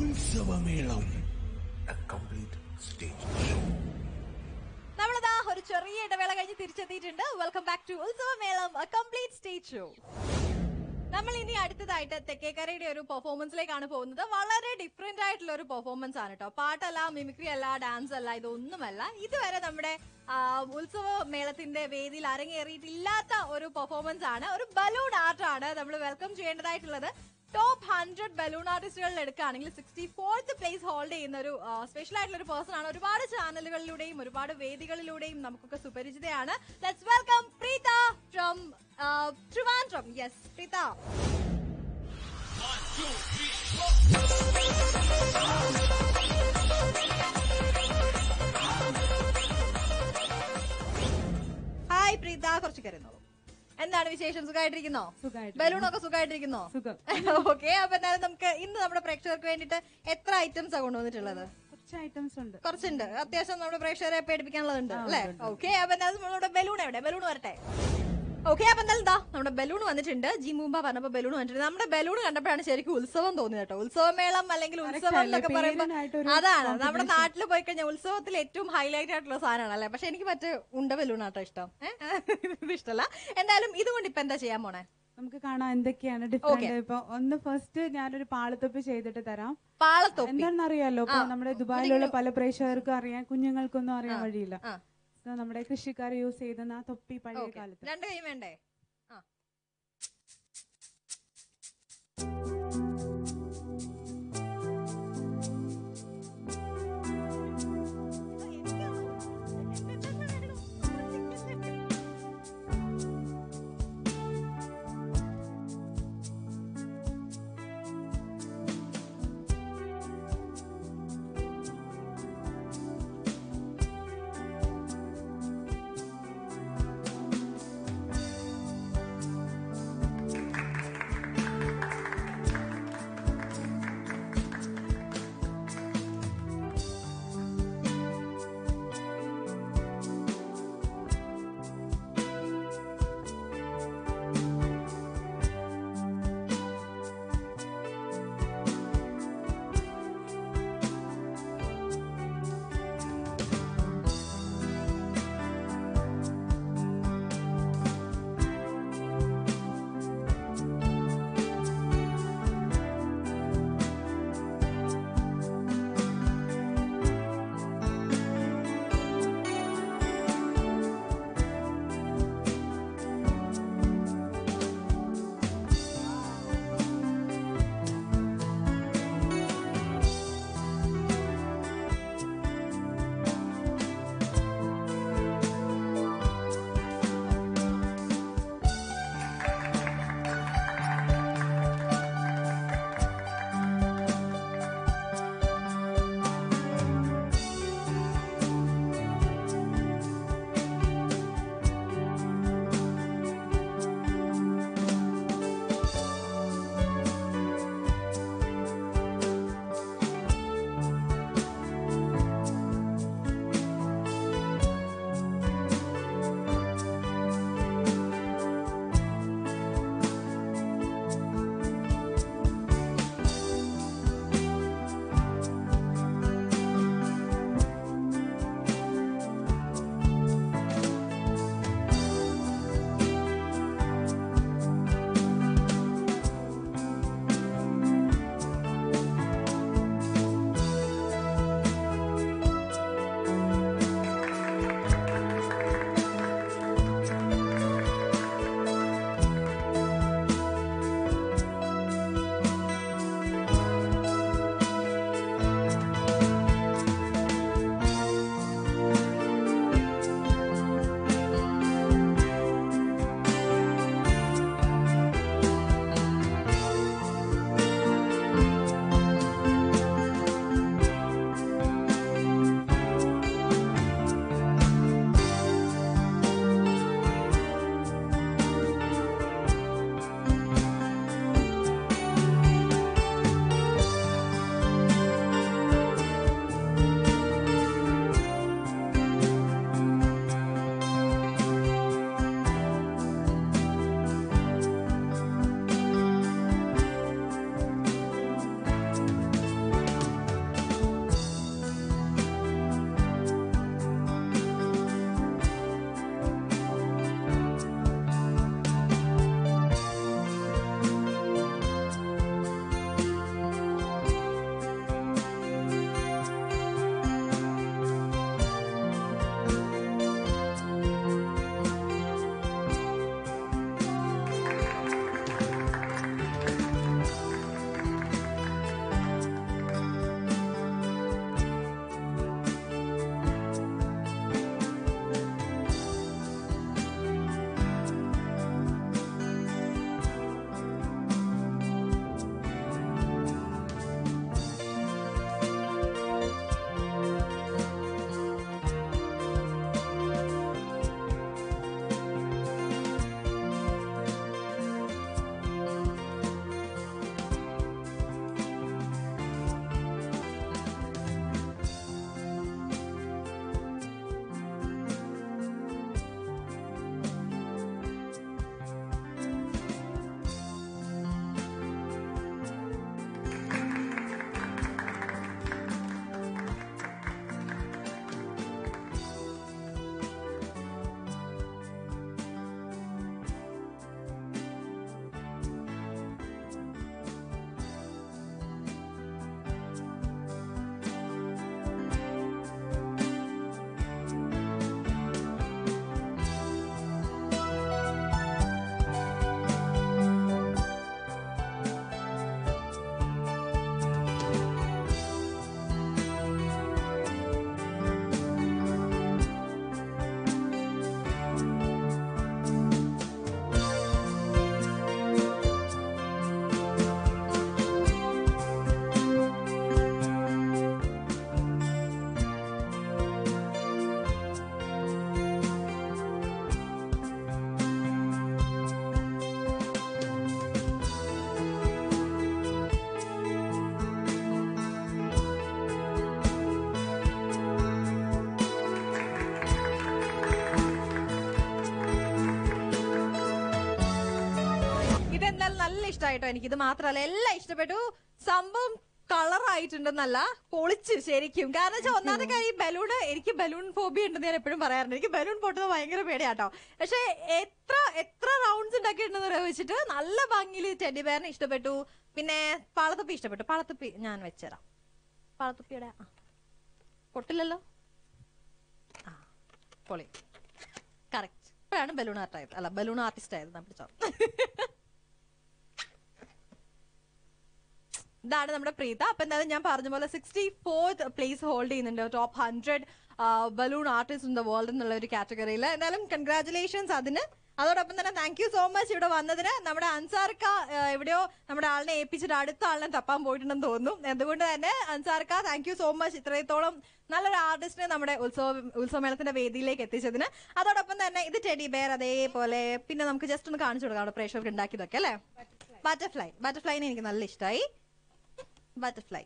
Speaker 8: Utsavamelam, a complete stage show.
Speaker 1: നമ്മളിതാ ഒരു ചെറിയ ഇടവേള കഴിഞ്ഞ് തിരിച്ചെത്തിയിട്ടുണ്ട്. Welcome back to Utsavamelam, a complete stage show. നമ്മൾ ഇനി അടുത്തതായിട്ട് തെക്കേക്കരയുടെ ഒരു പെർഫോമൻസിലേക്കാണ് പോകുന്നത്. വളരെ ഡിഫറെന്റ് ആയിട്ടുള്ള ഒരു പെർഫോമൻസ് ആണ് കേട്ടോ. പാട്ടല്ല, മിമിക്രി അല്ല, ഡാൻസ് അല്ല, ഇതൊന്നുമല്ല. ഇതുവരെ നമ്മുടെ ഉത്സവ മേളത്തിന്റെ വേദിയിൽ അരങ്ങേറിയിട്ടില്ലാത്ത ഒരു പെർഫോമൻസ് ആണ്. ഒരു ബലൂൺ ആർട്ടാണ് നമ്മൾ വെൽക്കം ചെയ്യേണ്ടതായിട്ടുള്ളത്. ടോപ്പ് 100 ബലൂൺ ആർട്ടിസ്റ്റുകളിൽ എടുക്കുകയാണെങ്കിൽ 64th പ്ലേസ് ഹോൾഡ് ചെയ്യുന്ന ഒരു സ്പെഷ്യൽ ആയിട്ടുള്ള ഒരു പേഴ്സൺ ആണ്. ഒരുപാട് ചാനലുകളിലൂടെയും ഒരുപാട് വേദികളിലൂടെയും നമുക്കൊക്കെ സുപരിചിതയാണ്. Let's welcome Preetha from Trivandrum. Yes, Preeta. Hi Preetha, കുറച്ച് കരുന്നോളൂ. എന്താണ് വിശേഷം? സുഖമായിട്ടിരിക്കുന്നോ? ബലൂണൊക്കെ സുഖമായിട്ടിരിക്കുന്നോ? ഓക്കെ. അപ്പൊ എന്തായാലും നമുക്ക് ഇന്ന് നമ്മുടെ പ്രേക്ഷകർക്ക് വേണ്ടിട്ട് എത്ര ഐറ്റംസ് ആണ് കൊണ്ടുവന്നിട്ടുള്ളത്? കുറച്ചുണ്ട്. അത്യാവശ്യം നമ്മുടെ പ്രേക്ഷകരെ പേടിപ്പിക്കാനുള്ളതുണ്ട് അല്ലെ? ഓക്കെ. അപ്പൊ എന്തായാലും നമ്മുടെ ബലൂൺ എവിടെ? ബലൂൺ വരട്ടെ. ഓക്കെ. അപ്പൊ എന്തായാലും നമ്മുടെ ബലൂൺ വന്നിട്ടുണ്ട്. ജി മുമ്പ പറഞ്ഞപ്പോ ബലൂൺ വന്നിട്ടുണ്ട്. നമ്മുടെ ബലൂൺ കണ്ടപ്പോഴാണ് ശരിക്കും ഉത്സവം തോന്നിയത് കേട്ടോ. ഉത്സവമേളം അല്ലെങ്കിൽ ഉത്സവം എന്നൊക്കെ പറയുമ്പോ അതാണ് നമ്മുടെ നാട്ടിൽ പോയി കഴിഞ്ഞാൽ ഉത്സവത്തിൽ ഏറ്റവും ഹൈലൈറ്റ് ആയിട്ടുള്ള സാധനമാണ് അല്ലെ. പക്ഷെ എനിക്ക് മറ്റേ ഉണ്ട ബലൂൺ ആട്ടോ ഇഷ്ടം. ഇത് ഇഷ്ടമല്ല. എന്തായാലും ഇതുകൊണ്ട് ഇപ്പൊ എന്താ ചെയ്യാൻ പോണേ?
Speaker 13: നമുക്ക് കാണാം എന്തൊക്കെയാണ് ഡിഫറെന്റ്. ഇപ്പൊ ഒന്ന് ഫസ്റ്റ് ഞാനൊരു പാളത്തൊപ്പി ചെയ്തിട്ട് തരാം.
Speaker 1: പാളത്തൊപ്പി
Speaker 13: എന്താണെന്ന് അറിയാലോ? ഇപ്പൊ നമ്മുടെ ദുബായിലുള്ള പല പ്രേക്ഷകർക്കും അറിയാം, കുഞ്ഞുങ്ങൾക്കൊന്നും അറിയാൻ വഴിയില്ല. നമ്മുടെ കൃഷിക്കാർ യൂസ് ചെയ്ത ആ തൊപ്പി പഴയ കാലത്ത്.
Speaker 1: രണ്ട് കൈ വേണ്ടേ? ഇഷ്ടമായിട്ടോ. എനിക്കിത് മാത്രമല്ല എല്ലാം ഇഷ്ടപ്പെട്ടു. സംഭവം കളറായിട്ടുണ്ടെന്നല്ല, പൊളിച്ച് ശരിക്കും. കാരണം വെച്ചാൽ ഒന്നാമത്തെ കാര്യം ബലൂൺ, എനിക്ക് ബലൂൺ ഫോബിയ ഉണ്ടെന്ന് ഞാൻ എപ്പോഴും പറയാറുണ്ട്. എനിക്ക് ബലൂൺ പൊട്ടുന്നത് ഭയങ്കര പേടിയാട്ടോ. പക്ഷെ എത്ര റൗണ്ട്സ് ഉണ്ടാക്കിയിട്ടുണ്ടെന്ന് വെച്ചിട്ട് നല്ല ഭംഗിയിൽ ടെഡി ബെയറിനെ ഇഷ്ടപ്പെട്ടു. പിന്നെ പാളത്തുപ്പി ഇഷ്ടപ്പെട്ടു. പാളത്തുപ്പി ഞാൻ വെച്ചുതരാം. പാളത്തുപ്പിയുടെ പൊട്ടില്ലല്ലോ. ആ പൊളി, കറക്റ്റ്. ഇപ്പോഴാണ് ബലൂൺ ആർട്ടായത്, അല്ല ബലൂൺ ആർട്ടിസ്റ്റ് ആയത്. പിടിച്ചോ. ഇതാണ് നമ്മുടെ പ്രീത. അപ്പൊ എന്തായാലും ഞാൻ പറഞ്ഞ പോലെ 64th പ്ലേസ് ഹോൾഡ് ചെയ്യുന്നുണ്ട് top 100 balloon artist in the world എന്നുള്ള ഒരു കാറ്റഗറിയിൽ. എന്തായാലും കൺഗ്രാറ്റുലേഷൻസ് അതിന്. അതോടൊപ്പം തന്നെ താങ്ക് യു സോ മച്ച് ഇവിടെ വന്നതിന്. നമ്മുടെ അൻസാർക്ക എവിടെയോ നമ്മുടെ ആളിനെ ഏൽപ്പിച്ചിട്ട് അടുത്ത ആളിനെ തപ്പാൻ പോയിട്ടുണ്ടെന്ന് തോന്നുന്നു. അതുകൊണ്ട് തന്നെ അൻസാർക്ക താങ്ക് യു സോ മച്ച് ഇത്രത്തോളം നല്ലൊരു ആർട്ടിസ്റ്റിനെ നമ്മുടെ ഉത്സവമേളത്തിന്റെ വേദിയിലേക്ക് എത്തിച്ചതിന്. അതോടൊപ്പം തന്നെ ഇത് ടെഡി ബെയർ അതേപോലെ പിന്നെ നമുക്ക് ജസ്റ്റ് ഒന്ന് കാണിച്ചു കൊടുക്കാം നമ്മുടെ പ്രേക്ഷകർക്ക് ഉണ്ടാക്കിയതൊക്കെ അല്ലേ. ബട്ടർഫ്ലൈനെ എനിക്ക് നല്ല ഇഷ്ടമായി. ബട്ടർഫ്ലൈ.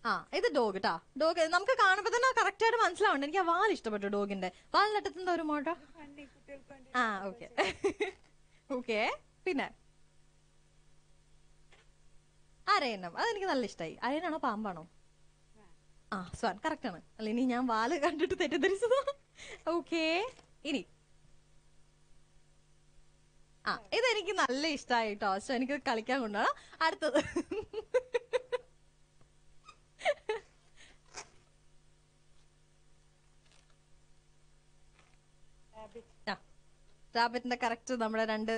Speaker 1: ആ ഇത് ഡോഗ് ട്ടാ. ഡോഗ് നമുക്ക് കാണുമ്പോ തന്നെ കറക്റ്റ് ആയിട്ട് മനസ്സിലാവുന്നുണ്ട്. എനിക്ക് ആ വാൽ ഇഷ്ടപ്പെട്ടു. ഡോഗിന്റെ വാലിനട്ടത്തുന്ന ഒരു മോട്ടോ. ആ ഓക്കെ ഓക്കെ. പിന്നെ അരയണം, അതെനിക്ക് നല്ല ഇഷ്ടമായി. അരയനാണോ പാമ്പാണോ? ആ സ്വാൻ കറക്റ്റ് ആണ്. അല്ല ഇനി ഞാൻ വാല് കണ്ടിട്ട് തെറ്റിദ്ധരിച്ചതോ. ഓക്കെ. ഇനി ആ ഇതെനിക്ക് നല്ല ഇഷ്ടമായി കേട്ടോ. പക്ഷെ എനിക്ക് കളിക്കാൻ കൊണ്ടാണ്. അടുത്തത് റാബിറ്റിന്റെ കറക്റ്റ് നമ്മുടെ രണ്ട്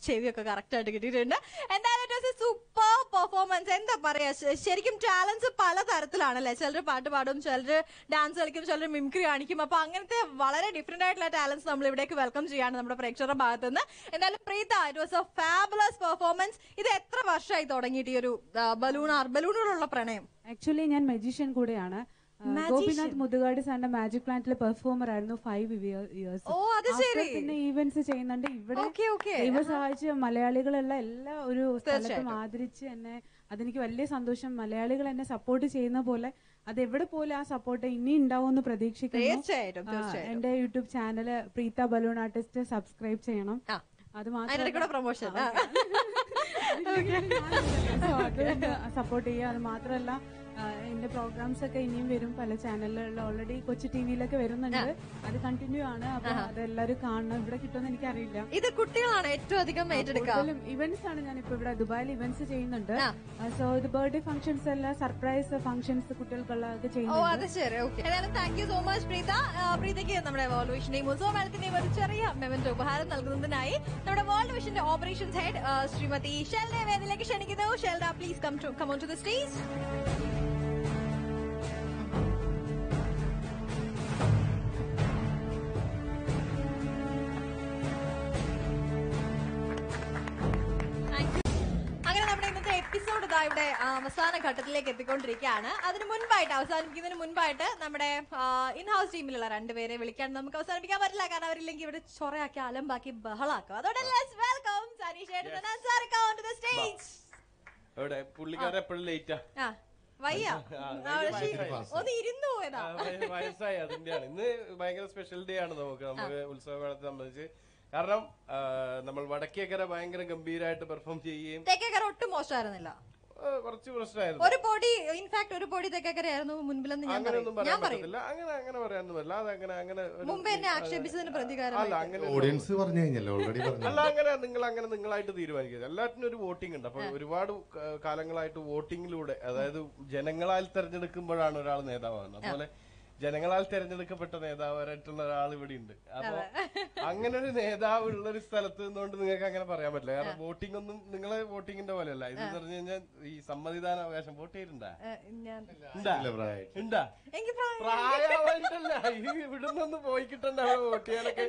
Speaker 1: ചെവിയൊക്കെ കറക്റ്റ് ആയിട്ട് കിട്ടിയിട്ടുണ്ട്. എന്തായാലും സൂപ്പർ പെർഫോമൻസ്. എന്താ പറയാ, ശരിക്കും ടാലൻസ് പല തരത്തിലാണല്ലേ. ചിലർ പാട്ട് പാടും, ചിലർ ഡാൻസ് കളിക്കും, ചിലർ മിമിക്രി കാണിക്കും. അപ്പൊ അങ്ങനത്തെ വളരെ ഡിഫറെന്റ് ആയിട്ടുള്ള ടാലൻസ് നമ്മൾ ഇവിടേക്ക് വെൽക്കം ചെയ്യാണ് നമ്മുടെ പ്രേക്ഷകരുടെ ഭാഗത്ത് നിന്ന്. എന്തായാലും Preetha, it was A fabulous performance. ഇത് എത്ര വർഷമായി തുടങ്ങിയിട്ട് ഈ ഒരു ബലൂണുകളുള്ള പ്രണയം?
Speaker 13: ആക്ച്വലി ഞാൻ മജീഷ്യൻ കൂടെയാണ്. ഗോപിനാഥ് മുതുകാട് സാറിന്റെ മാജിക് പ്ലാന്റിലെ പെർഫോമർ ആയിരുന്നു 5 ഇയേഴ്സ്. പിന്നെ ഈവന്റ്സ് ചെയ്യുന്നുണ്ട് ഇവിടെ. ദൈവം സഹായിച്ച് മലയാളികളെല്ലാം എല്ലാ ഒരു സ്ഥലത്തും ആദരിച്ച് എന്നെ, അതെനിക്ക് വലിയ സന്തോഷം. മലയാളികൾ എന്നെ സപ്പോർട്ട് ചെയ്യുന്ന പോലെ അത് എവിടെ പോലെ ആ സപ്പോർട്ട് ഇനി ഉണ്ടാവുമെന്ന് പ്രതീക്ഷിക്കുന്നു. എന്റെ YouTube channel Preetha balloon artist subscribe ചെയ്യണം. അത് മാത്രം സപ്പോർട്ട് ചെയ്യുക. അത് മാത്രമല്ല എന്റെ പ്രോഗ്രാംസ് ഒക്കെ ഇനിയും വരും പല ചാനലുകളിൽ. ഓൾറെഡി കൊച്ചു ടിവിയിലൊക്കെ വരുന്നുണ്ട്. അത് കണ്ടിന്യൂ ആണ്. അപ്പൊ അതെല്ലാരും കാണണം. ഇവിടെ കിട്ടുമെന്ന് എനിക്കറിയില്ല.
Speaker 1: ഇത് കുട്ടികളാണ് ഏറ്റവും അധികം
Speaker 13: ഇവന്റ്സ് ആണ്. ഞാനിപ്പോ ഇവിടെ ദുബായിൽ ഇവന്റ്സ് ചെയ്യുന്നുണ്ട്. സോ ഇത് ബർത്ത്ഡേ ഫംഗ്ഷൻസ് എല്ലാം സർപ്രൈസ് ഫംഗ്ഷൻസ് കുട്ടികൾക്കുള്ളതൊക്കെ ചെയ്യുന്നുണ്ട്.
Speaker 1: Thank you so much Preetha. പ്രീതയ്ക്ക് നമ്മുടെ വേൾഡ് വിഷന്റെയും ഉത്സവമേളത്തിന്റെയും ഒരു ചെറിയ മെമന്റോ ഉപഹാരം നൽകുന്നതിനായി നമ്മുടെ വേൾഡ് വിഷന്റെ ഓപ്പറേഷൻസ് ഹെഡ് ശ്രീമതി ഷെൽഡയെ വേദിയിലേക്ക് ക്ഷണിക്കുന്നു. Shelda, please come on to the stage. Episode ഇതാ ഇവിടെ അവസാന ഘട്ടത്തിലേക്ക് എത്തിക്കൊണ്ടിരിക്കുകയാണ്. അതിന് മുൻപായിട്ട്, അവസാനിപ്പിക്കുന്നതിന് മുൻപായിട്ട് നമ്മുടെ ഇൻ ഹൗസ് ടീമിലുള്ള രണ്ടുപേരെ വിളിക്കാൻ നമുക്ക് അവസാനിപ്പിക്കാൻ പറ്റില്ല. കാരണം അവരില്ലെങ്കിൽ ഇവിടെ ചൊറയാക്കി അലമ്പാക്കി ബഹളാക്കും. അതോടെ വെൽക്കം വയ്യ ഒന്ന് ഇരുന്നു പോയതാ.
Speaker 4: വയസ്സായി അതിന്റെയാണ്. ഇന്ന് ഭയങ്കര സ്പെഷ്യൽ ഡേ ആണ് നമുക്ക് ഉത്സവമേളത്തെ സംബന്ധിച്ച്. കാരണം നമ്മൾ വടക്കേക്കര ഭയങ്കര ഗംഭീരമായിട്ട് പെർഫോം ചെയ്യുകയും
Speaker 1: തെക്കേക്കര ഒട്ടും മോശമായിരുന്നില്ല.
Speaker 4: കുറച്ച് പ്രശ്നമായിരുന്നു.
Speaker 1: ഒരു പൊടി ഇൻഫാക്ട് ഒരു പൊടി തെക്കേക്കരയായിരുന്നു മുൻപിലെന്ന് ഞാൻ
Speaker 4: പറയത്തില്ല. അങ്ങനെ പറയാനൊന്നും പറ്റില്ല. അതങ്ങനെ
Speaker 1: മുമ്പ് എന്നെ ആക്ഷേപിച്ചതിന് പ്രതികാരം
Speaker 4: അല്ല. അങ്ങനെ
Speaker 5: ഓഡിയൻസ് പറഞ്ഞു കഴിഞ്ഞല്ലോ ഓൾറെഡി.
Speaker 4: അല്ല അങ്ങനെ നിങ്ങളായിട്ട് തീരുമാനിക്കുക. എല്ലാത്തിനും ഒരു വോട്ടിംഗ് ഉണ്ട്. അപ്പൊ ഒരുപാട് കാലങ്ങളായിട്ട് വോട്ടിങ്ങിലൂടെ, അതായത് ജനങ്ങളാൽ തെരഞ്ഞെടുക്കുമ്പോഴാണ് ഒരാൾ നേതാവാകുന്നത്. അതുപോലെ ജനങ്ങളാൽ തെരഞ്ഞെടുക്കപ്പെട്ട നേതാവായിട്ടുള്ള ഒരാൾ ഇവിടെ ഉണ്ട്. അപ്പൊ അങ്ങനെ ഒരു നേതാവ് ഉള്ള ഒരു സ്ഥലത്ത് നിന്നുകൊണ്ട് നിങ്ങൾക്ക് അങ്ങനെ പറയാൻ പറ്റില്ല. കാരണം വോട്ടിംഗ് ഒന്നും നിങ്ങളെ വോട്ടിങ്ങിന്റെ പോലെയല്ല. ഇത് പറഞ്ഞു കഴിഞ്ഞാൽ ഈ സമ്മതിദാന അവകാശം വോട്ട് ചെയ്തിട്ടുണ്ടാ? പ്രായമായിട്ടല്ല, ഇവിടുന്നൊന്ന് പോയി കിട്ടണ്ട വോട്ട് ചെയ്യാനൊക്കെ.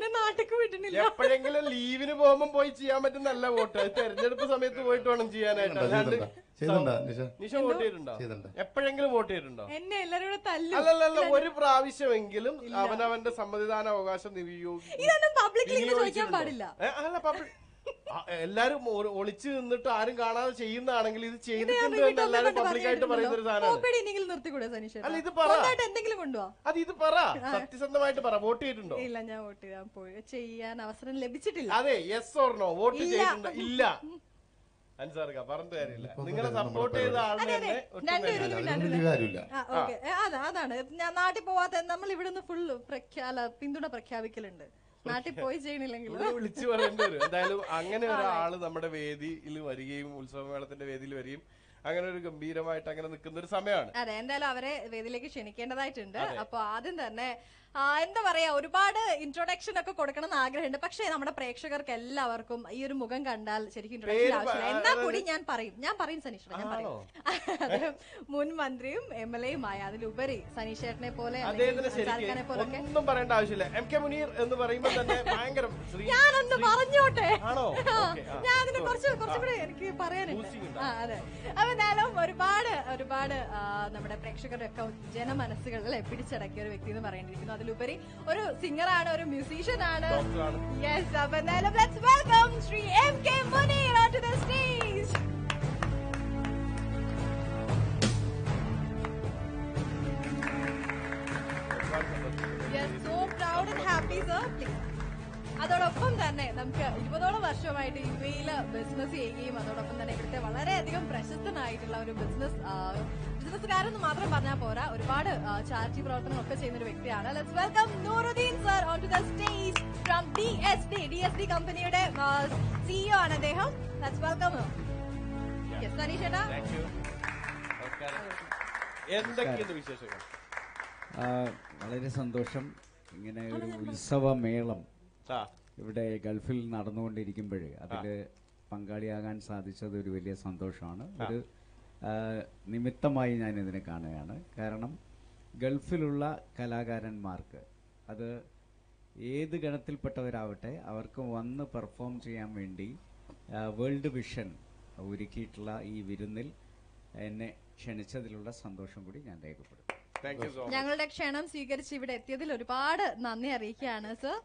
Speaker 4: എപ്പോഴെങ്കിലും ലീവിന് പോകുമ്പോൾ പോയി ചെയ്യാൻ പറ്റുന്നല്ല വോട്ട്. അത് തെരഞ്ഞെടുപ്പ് സമയത്ത് പോയിട്ട് വേണം ചെയ്യാനായിട്ട്. അല്ലാണ്ട് നിഷ വോട്ട് ചെയ്തിട്ടുണ്ടോ? എപ്പോഴെങ്കിലും വോട്ട് ചെയ്തിട്ടുണ്ടോ? അല്ലല്ല, ഒരു പ്രാവശ്യമെങ്കിലും അവനവന്റെ സമ്മതിദാന അവകാശം എല്ലാരും ഒളിച്ചു നിന്നിട്ട് ആരും കാണാതെ ചെയ്യുന്നതാണെങ്കിൽ ഇത് ചെയ്തിട്ടുണ്ട് എന്ന് എല്ലാരും പബ്ലിക്കായിട്ട് പറയുന്ന ഒരു സാധനമാണ്.
Speaker 1: നിർത്തിക്കൂടെ സനീഷ്?
Speaker 4: അല്ല ഇത് പറ,
Speaker 1: എന്തെങ്കിലും കൊണ്ടുപോവാ.
Speaker 4: അത് ഇത് പറ, സത്യസന്ധമായിട്ട് പറ. വോട്ട് ചെയ്തിട്ടുണ്ടോ?
Speaker 1: ഇല്ല, ഞാൻ വോട്ട് ചെയ്യാൻ അവസരം ലഭിച്ചിട്ടില്ല.
Speaker 4: അതെ, യെസ് ഓർ നോ? വോട്ട് ചെയ്തിട്ടുണ്ടോ? ഇല്ല. അൻസാർക്ക പറഞ്ഞിട്ട് കാര്യമില്ല. നിങ്ങളെ സപ്പോർട്ട് ചെയ്ത ആളിനെ
Speaker 1: അതാണ് ഞാൻ നാട്ടിൽ പോവാത്ത. നമ്മൾ ഇവിടുന്ന് ഫുൾ പിന്തുണ പ്രഖ്യാപിക്കലുണ്ട്. നാട്ടിൽ പോയി ചെയ്യണില്ലെങ്കിൽ
Speaker 4: വിളിച്ചു പറയേണ്ടി വരും. എന്തായാലും അങ്ങനെ ഒരാള് നമ്മുടെ വേദിയിൽ വരികയും ഉത്സവമേളത്തിന്റെ വേദിയിൽ വരികയും അങ്ങനെ ഒരു ഗംഭീരമായിട്ട് അങ്ങനെ നിൽക്കുന്ന ഒരു സമയമാണ്.
Speaker 1: അതെ, എന്തായാലും അവരെ വേദിയിലേക്ക് ക്ഷണിക്കേണ്ടതായിട്ടുണ്ട്. അപ്പൊ ആദ്യം തന്നെ എന്താ പറയാ, ഒരുപാട് ഇൻട്രൊഡക്ഷൻ ഒക്കെ കൊടുക്കണം എന്ന് ആഗ്രഹമുണ്ട്. പക്ഷേ നമ്മുടെ പ്രേക്ഷകർക്ക് എല്ലാവർക്കും ഈ ഒരു മുഖം കണ്ടാൽ ശരിക്കും ഇൻട്രൊഡക്ഷൻ ആവശ്യമില്ല. എന്നാ കൂടി ഞാൻ പറയും സനീഷ്, ഞാൻ പറയും. അദ്ദേഹം മുൻ മന്ത്രിയും MLA-യുമായ, അതിലുപരി സനീഷ് ചേട്ടനെ പോലെ
Speaker 4: ഒന്നും പറയേണ്ട ആവശ്യമില്ല. MK മുനീർ എന്ന് പറയുമ്പോൾ തന്നെ ഭയങ്കര
Speaker 1: ഞാനൊന്ന് പറഞ്ഞോട്ടെ, ഞാൻ അതിനെ കുറച്ചുകൂടെ എനിക്ക് പറയാനുണ്ട്. അതെ, അപ്പൊ എന്തായാലും ഒരുപാട് നമ്മുടെ പ്രേക്ഷകരുടെ ഒക്കെ ജനമനസ്സുകളിൽ പിടിച്ചടക്കിയ ഒരു വ്യക്തി എന്ന് പറയേണ്ടിയിരിക്കുന്നു. അതിലുപരി ഒരു സിംഗറാണ്, ഒരു മ്യൂസീഷ്യൻ ആണ്. യെസ്, അപ്പൊ എന്തായാലും let's welcome Shri MK Muneer onto the stage. We are so proud and happy, sir. Please. അതോടൊപ്പം തന്നെ നമുക്ക് 20ഓളം വർഷമായിട്ട് UAE-ൽ ബിസിനസ് ചെയ്യുകയും അതോടൊപ്പം തന്നെ ഇവിടുത്തെ വളരെയധികം പ്രശസ്തനായിട്ടുള്ള ഒരു ബിസിനസ്സുകാരെന്ന് മാത്രം പറഞ്ഞാൽ പോരാ, ഒരുപാട് ചാരിറ്റി പ്രവർത്തനങ്ങളൊക്കെ ചെയ്യുന്ന ഒരു വ്യക്തിയാണ്. Let's welcome Nooruddin sir on to the stage from DSD കമ്പനിയുടെ CEO ആണ് അദ്ദേഹം. Let's welcome. സനീഷ് ചേട്ടാ,
Speaker 4: എന്തൊക്കെയാണ് വിശേഷങ്ങൾ?
Speaker 14: വളരെ സന്തോഷം. ഇങ്ങനെ ഒരു ഉത്സവമേളം ഇവിടെ ഗൾഫിൽ നടന്നുകൊണ്ടിരിക്കുമ്പോഴേ അതിൽ പങ്കാളിയാകാൻ സാധിച്ചത് ഒരു വലിയ സന്തോഷമാണ്. ഒരു നിമിത്തമായി ഞാൻ ഇതിനെ കാണുകയാണ്. കാരണം ഗൾഫിലുള്ള കലാകാരന്മാർക്ക്, അത് ഏത് ഗണത്തിൽപ്പെട്ടവരാവട്ടെ, അവർക്ക് വന്ന് പെർഫോം ചെയ്യാൻ വേണ്ടി വേൾഡ് വിഷൻ ഒരുക്കിയിട്ടുള്ള ഈ വിരുന്നിൽ എന്നെ ക്ഷണിച്ചതിലുള്ള സന്തോഷം കൂടി ഞാൻ രേഖപ്പെടുത്തും.
Speaker 1: ഞങ്ങളുടെ ക്ഷണം സ്വീകരിച്ച് ഇവിടെ എത്തിയതിൽ ഒരുപാട് നന്ദി അറിയിക്കുകയാണ് സർ.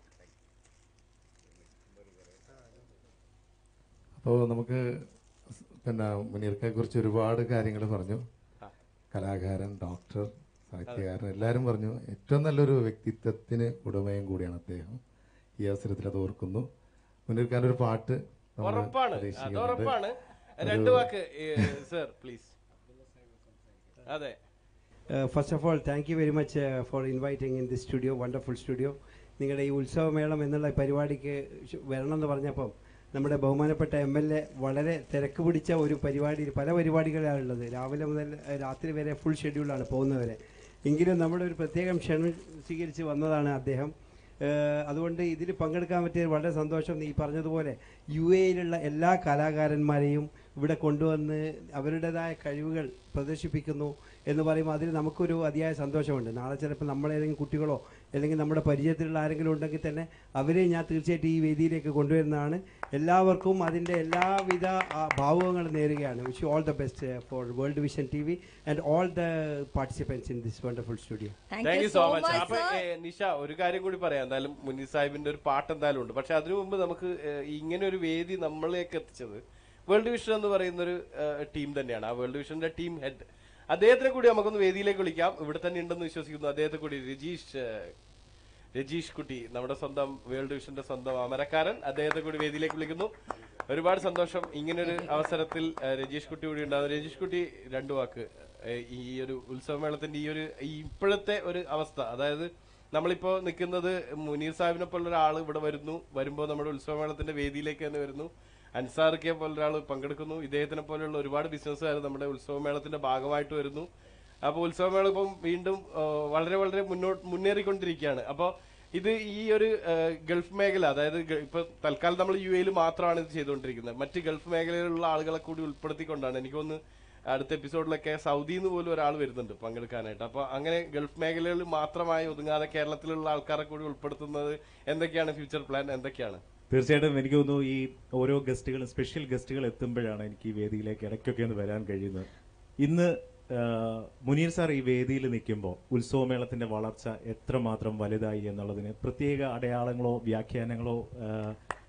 Speaker 5: അപ്പോൾ നമുക്ക് പിന്നെ മുനീർക്കയെ കുറിച്ച് ഒരുപാട് കാര്യങ്ങൾ പറഞ്ഞു. കലാകാരൻ, ഡോക്ടർ, സാഹിത്യകാരൻ, എല്ലാവരും പറഞ്ഞു. ഏറ്റവും നല്ലൊരു വ്യക്തിത്വത്തിന് ഉടമയും കൂടിയാണ് അദ്ദേഹം. ഈ അവസരത്തിൽ അത് ഓർക്കുന്നു. മുനീർക്കാൻ്റെ ഒരു പാട്ട്
Speaker 15: first of all thank you very much for inviting in this studio, wonderful studio. നിങ്ങളുടെ ഈ ഉത്സവമേളം എന്നുള്ള പരിപാടിക്ക് വരണം എന്ന് പറഞ്ഞപ്പം നമ്മുടെ ബഹുമാനപ്പെട്ട MLA വളരെ തിരക്ക് പിടിച്ച ഒരു പരിപാടി, പല പരിപാടികളാണുള്ളത്. രാവിലെ മുതൽ രാത്രി വരെ ഫുൾ ഷെഡ്യൂളാണ് പോകുന്നവരെ. എങ്കിലും നമ്മുടെ ഒരു പ്രത്യേകം ക്ഷണം സ്വീകരിച്ച് വന്നതാണ് അദ്ദേഹം. അതുകൊണ്ട് ഇതിൽ പങ്കെടുക്കാൻ പറ്റിയത് വളരെ സന്തോഷം. ഈ പറഞ്ഞതുപോലെ UAE-ലുള്ള എല്ലാ കലാകാരന്മാരെയും ഇവിടെ കൊണ്ടുവന്ന് അവരുടേതായ കഴിവുകൾ പ്രദർശിപ്പിക്കുന്നു എന്ന് പറയുമ്പോൾ അതിൽ നമുക്കൊരു അതിയായ സന്തോഷമുണ്ട്. നാളെ ചിലപ്പോൾ നമ്മളേതെങ്കിലും കുട്ടികളോ അല്ലെങ്കിൽ നമ്മുടെ പരിചയത്തിലുള്ള ആരെങ്കിലും ഉണ്ടെങ്കിൽ തന്നെ അവരെ ഞാൻ തീർച്ചയായിട്ടും ഈ വേദിയിലേക്ക് കൊണ്ടുവരുന്നതാണ്. എല്ലാവർക്കും അതിൻ്റെ എല്ലാവിധ ഭാവുകങ്ങളും നേരുകയാണ്. Wish you all the best for world vision TV and all the participants in this wonderful studio.
Speaker 4: Thank you so much. അപ്പൊ നിഷ, ഒരു കാര്യം കൂടി പറയാം. എന്തായാലും മുനീർ സാഹിബിന്റെ ഒരു പാട്ട് എന്തായാലും ഉണ്ട്. പക്ഷെ അതിനു മുമ്പ് നമുക്ക് ഇങ്ങനെ ഒരു വേദി നമ്മളിലേക്ക് എത്തിച്ചത് വേൾഡ് വിഷൻ എന്ന് പറയുന്ന ഒരു ടീം തന്നെയാണ്. ആ വേൾഡ് വിഷന്റെ ടീം ഹെഡ് അദ്ദേഹത്തിനെ കൂടി നമുക്കൊന്ന് വേദിയിലേക്ക് വിളിക്കാം. ഇവിടെ തന്നെ ഉണ്ടെന്ന് വിശ്വസിക്കുന്നു. അദ്ദേഹത്തെ കൂടി രജീഷ് കുട്ടി, നമ്മുടെ സ്വന്തം വേൾഡ് വിഷന്റെ സ്വന്തം അമരക്കാരൻ, അദ്ദേഹത്തെ കൂടി വേദിയിലേക്ക് വിളിക്കുന്നു. ഒരുപാട് സന്തോഷം ഇങ്ങനൊരു അവസരത്തിൽ രജീഷ് കുട്ടി കൂടി ഉണ്ടാകും. രജീഷ് കുട്ടി, രണ്ടു വാക്ക് ഈ ഒരു ഉത്സവമേളത്തിന്റെ ഈ ഇപ്പോഴത്തെ ഒരു അവസ്ഥ, അതായത് നമ്മളിപ്പോ നിൽക്കുന്നത് മുനീർ സാഹിബിനെ പോലുള്ള ഒരാൾ ഇവിടെ വരുമ്പോൾ നമ്മുടെ ഉത്സവമേളത്തിന്റെ വേദിയിലേക്ക് തന്നെ വരുന്നു. അൻസാർക്കെ പോലൊരാൾ പങ്കെടുക്കുന്നു. ഇദ്ദേഹത്തിനെ പോലെയുള്ള ഒരുപാട് ബിസിനസ്സുകാർ നമ്മുടെ ഉത്സവമേളത്തിന്റെ ഭാഗമായിട്ട് വരുന്നു. അപ്പോൾ ഉത്സവമേളം ഇപ്പം വീണ്ടും വളരെ വളരെ മുന്നേറിക്കൊണ്ടിരിക്കുകയാണ്. അപ്പോൾ ഇത് ഈ ഒരു ഗൾഫ് മേഖല, അതായത് ഇപ്പൊ തൽക്കാലം നമ്മൾ UAE-ൽ മാത്രമാണ് ഇത് ചെയ്തുകൊണ്ടിരിക്കുന്നത്. മറ്റ് ഗൾഫ് മേഖലയിലുള്ള ആളുകളെ കൂടി ഉൾപ്പെടുത്തിക്കൊണ്ടാണ്. എനിക്കൊന്ന് അടുത്ത എപ്പിസോഡിലൊക്കെ സൗദിയിൽ നിന്ന് പോലും ഒരാൾ വരുന്നുണ്ട് പങ്കെടുക്കാനായിട്ട്. അപ്പോൾ അങ്ങനെ ഗൾഫ് മേഖലകളിൽ മാത്രമായി ഒതുങ്ങാതെ കേരളത്തിലുള്ള ആൾക്കാരെ കൂടി ഉൾപ്പെടുത്തുന്നത് എന്തൊക്കെയാണ് ഫ്യൂച്ചർ പ്ലാൻ, എന്തൊക്കെയാണ്?
Speaker 16: തീർച്ചയായിട്ടും എനിക്ക് തോന്നുന്നു ഈ ഓരോ ഗസ്റ്റുകളും സ്പെഷ്യൽ ഗസ്റ്റുകൾ എത്തുമ്പോഴാണ് എനിക്ക് ഈ വേദിയിലേക്ക് ഇടയ്ക്കൊക്കെ ഒന്ന് വരാൻ കഴിയുന്നത്. ഇന്ന് മുനീർ സാർ ഈ വേദിയിൽ നിൽക്കുമ്പോൾ ഉത്സവമേളത്തിന്റെ വളർച്ച എത്രമാത്രം വലുതായി എന്നുള്ളതിന് പ്രത്യേക അടയാളങ്ങളോ വ്യാഖ്യാനങ്ങളോ